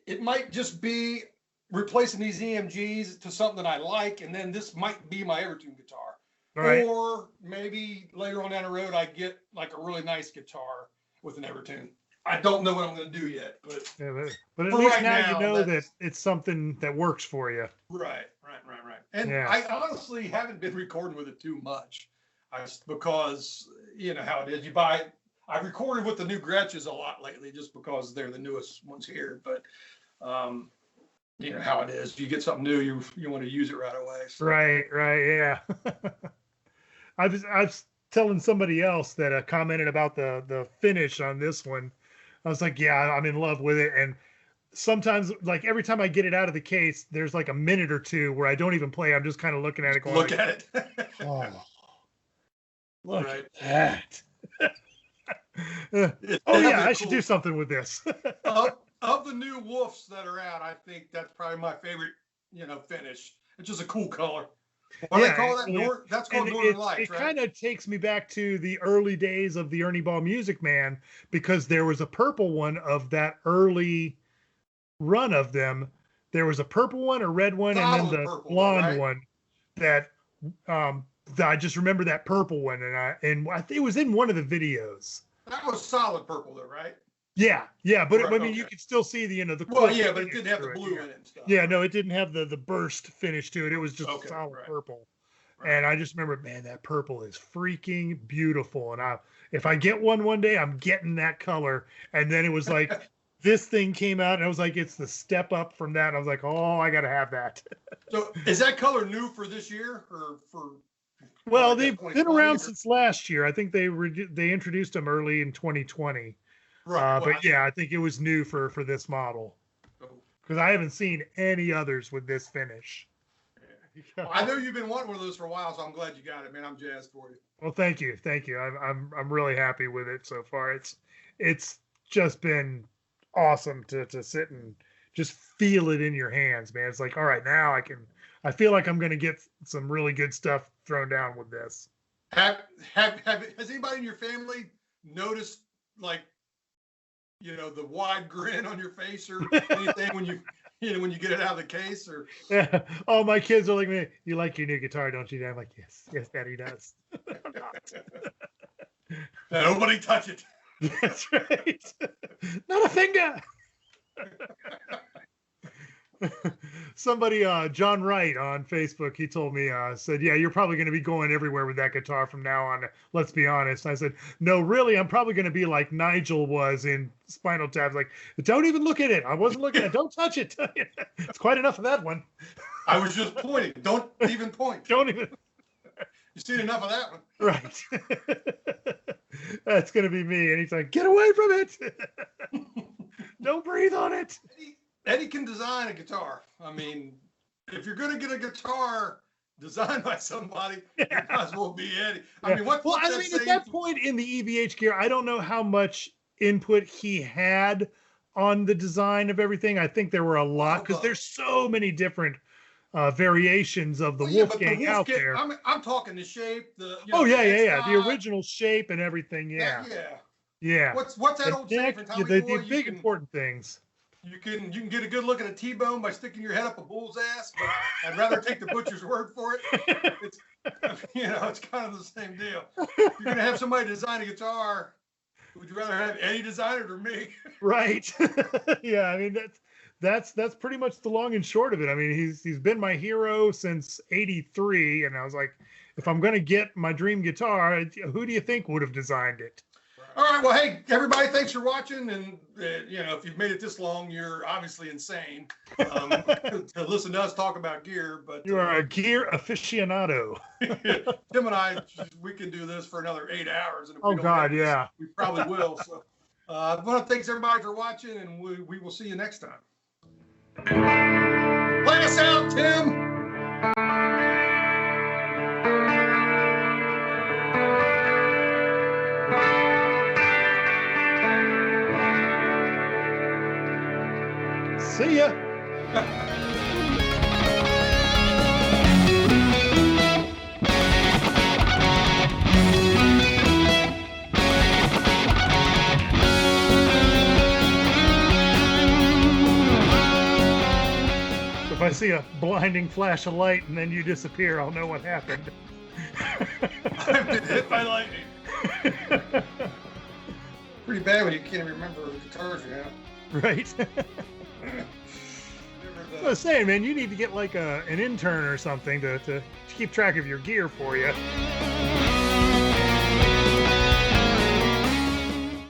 Speaker 2: it might just be replacing these EMGs to something that I like, and then this might be my Evertune guitar. Right. Or maybe later on down the road, I get like a really nice guitar with an Evertune. I don't know what I'm going to do yet, but
Speaker 1: at least right now you know that it's something that works for you.
Speaker 2: Right. And I honestly haven't been recording with it too much, because you know how it is. I've recorded with the new Gretches a lot lately, just because they're the newest ones here. But you know how it is. You get something new, you want to use it right away. So.
Speaker 1: Right, yeah. I was telling somebody else that commented about the finish on this one. I was like, yeah, I'm in love with it. And sometimes, like every time I get it out of the case, there's like a minute or two where I don't even play. I'm just kind of looking at it, going,
Speaker 2: look at it.
Speaker 1: Oh, look at that. Oh yeah, I should do something with this.
Speaker 2: Of the new Wolfs that are out, I think that's probably my favorite, finish. It's just a cool color. What do
Speaker 1: Yeah,
Speaker 2: they call that?
Speaker 1: yeah.
Speaker 2: That's
Speaker 1: And
Speaker 2: called Northern Lights,
Speaker 1: it
Speaker 2: right?
Speaker 1: kind of takes me back to the early days of the Ernie Ball Music Man, because there was a purple one of that early run of them. There was a purple one, a red one, and then
Speaker 2: Solid
Speaker 1: the
Speaker 2: purple, though,
Speaker 1: blonde
Speaker 2: right?
Speaker 1: one that I just remember that purple one, and I think it was in one of the videos.
Speaker 2: That was solid purple, though, right?
Speaker 1: Yeah, but
Speaker 2: Right,
Speaker 1: I mean,
Speaker 2: okay.
Speaker 1: you could still see the the
Speaker 2: Well,
Speaker 1: quick
Speaker 2: yeah, but it
Speaker 1: finish
Speaker 2: didn't have the
Speaker 1: to
Speaker 2: blue
Speaker 1: yeah.
Speaker 2: in it and stuff.
Speaker 1: Yeah, no, it didn't have the burst finish to it. It was just
Speaker 2: Okay,
Speaker 1: solid
Speaker 2: right.
Speaker 1: purple.
Speaker 2: Right.
Speaker 1: And I just remember, man, that purple is freaking beautiful. And if I get one day, I'm getting that color. And then it was like, this thing came out, and I was like, it's the step up from that. And I was like, oh, I got to have that.
Speaker 2: So is that color new for this year or for?
Speaker 1: Well,
Speaker 2: like
Speaker 1: they've been
Speaker 2: 2020
Speaker 1: around
Speaker 2: or-
Speaker 1: since last year. I think they introduced them early in 2020.
Speaker 2: Right.
Speaker 1: But yeah, I think it was new for this model, because I haven't seen any others with this finish.
Speaker 2: Well, I know you've been wanting one of those for a while, so I'm glad you got it, man. I'm jazzed for you.
Speaker 1: Well, thank you. I'm really happy with it so far. It's just been awesome to sit and just feel it in your hands, man. It's like, all right, now I feel like I'm going to get some really good stuff thrown down with this.
Speaker 2: Has anybody in your family noticed, like, the wide grin on your face or anything when you get it out of the case? Or
Speaker 1: Yeah. All my kids are like, man, you like your new guitar, don't you? And I'm like, yes, Daddy does.
Speaker 2: Nobody touch it.
Speaker 1: That's right. Not a finger. Somebody, John Wright on Facebook, he told me, said, yeah, you're probably going to be going everywhere with that guitar from now on. Let's be honest. I said, no, really, I'm probably going to be like Nigel was in Spinal Tap. Like, don't even look at it. I wasn't looking at it. Don't touch it. It's quite enough of that one.
Speaker 2: I was just pointing. Don't even point.
Speaker 1: Don't even.
Speaker 2: You've seen enough of that one.
Speaker 1: Right. That's going to be me. And he's like, get away from it. Don't breathe on it.
Speaker 2: Eddie can design a guitar. I mean, if you're going to get a guitar designed by somebody, it might as well be Eddie. I mean,
Speaker 1: at that point in the EVH gear, I don't know how much input he had on the design of everything. I think there were a lot, because there's so many different variations of the Wolfgang out there.
Speaker 2: I'm talking the shape. The
Speaker 1: original shape and everything. Yeah.
Speaker 2: What's that old saying from Tommy Boy?
Speaker 1: The big important things.
Speaker 2: You can get a good look at a T-bone by sticking your head up a bull's ass, but I'd rather take the butcher's word for it. It's kind of the same deal. If you're gonna have somebody design a guitar, would you rather have Eddie design it or me?
Speaker 1: Right. Yeah, I mean that's pretty much the long and short of it. I mean, he's been my hero since '83, and I was like, if I'm gonna get my dream guitar, who do you think would have designed it?
Speaker 2: All right. Well, hey, everybody, thanks for watching. And, if you've made it this long, you're obviously insane to listen to us talk about gear. But
Speaker 1: you are a gear aficionado.
Speaker 2: Tim and I, we can do this for another 8 hours. And if
Speaker 1: we
Speaker 2: probably will. So I want to thank everybody for watching, and we will see you next time. Play us out, Tim.
Speaker 1: See ya. If I see a blinding flash of light and then you disappear, I'll know what happened.
Speaker 2: I've been hit by lightning. Pretty bad when you can't remember the guitars you have.
Speaker 1: Right. I was saying, man, you need to get like an intern or something to keep track of your gear for you.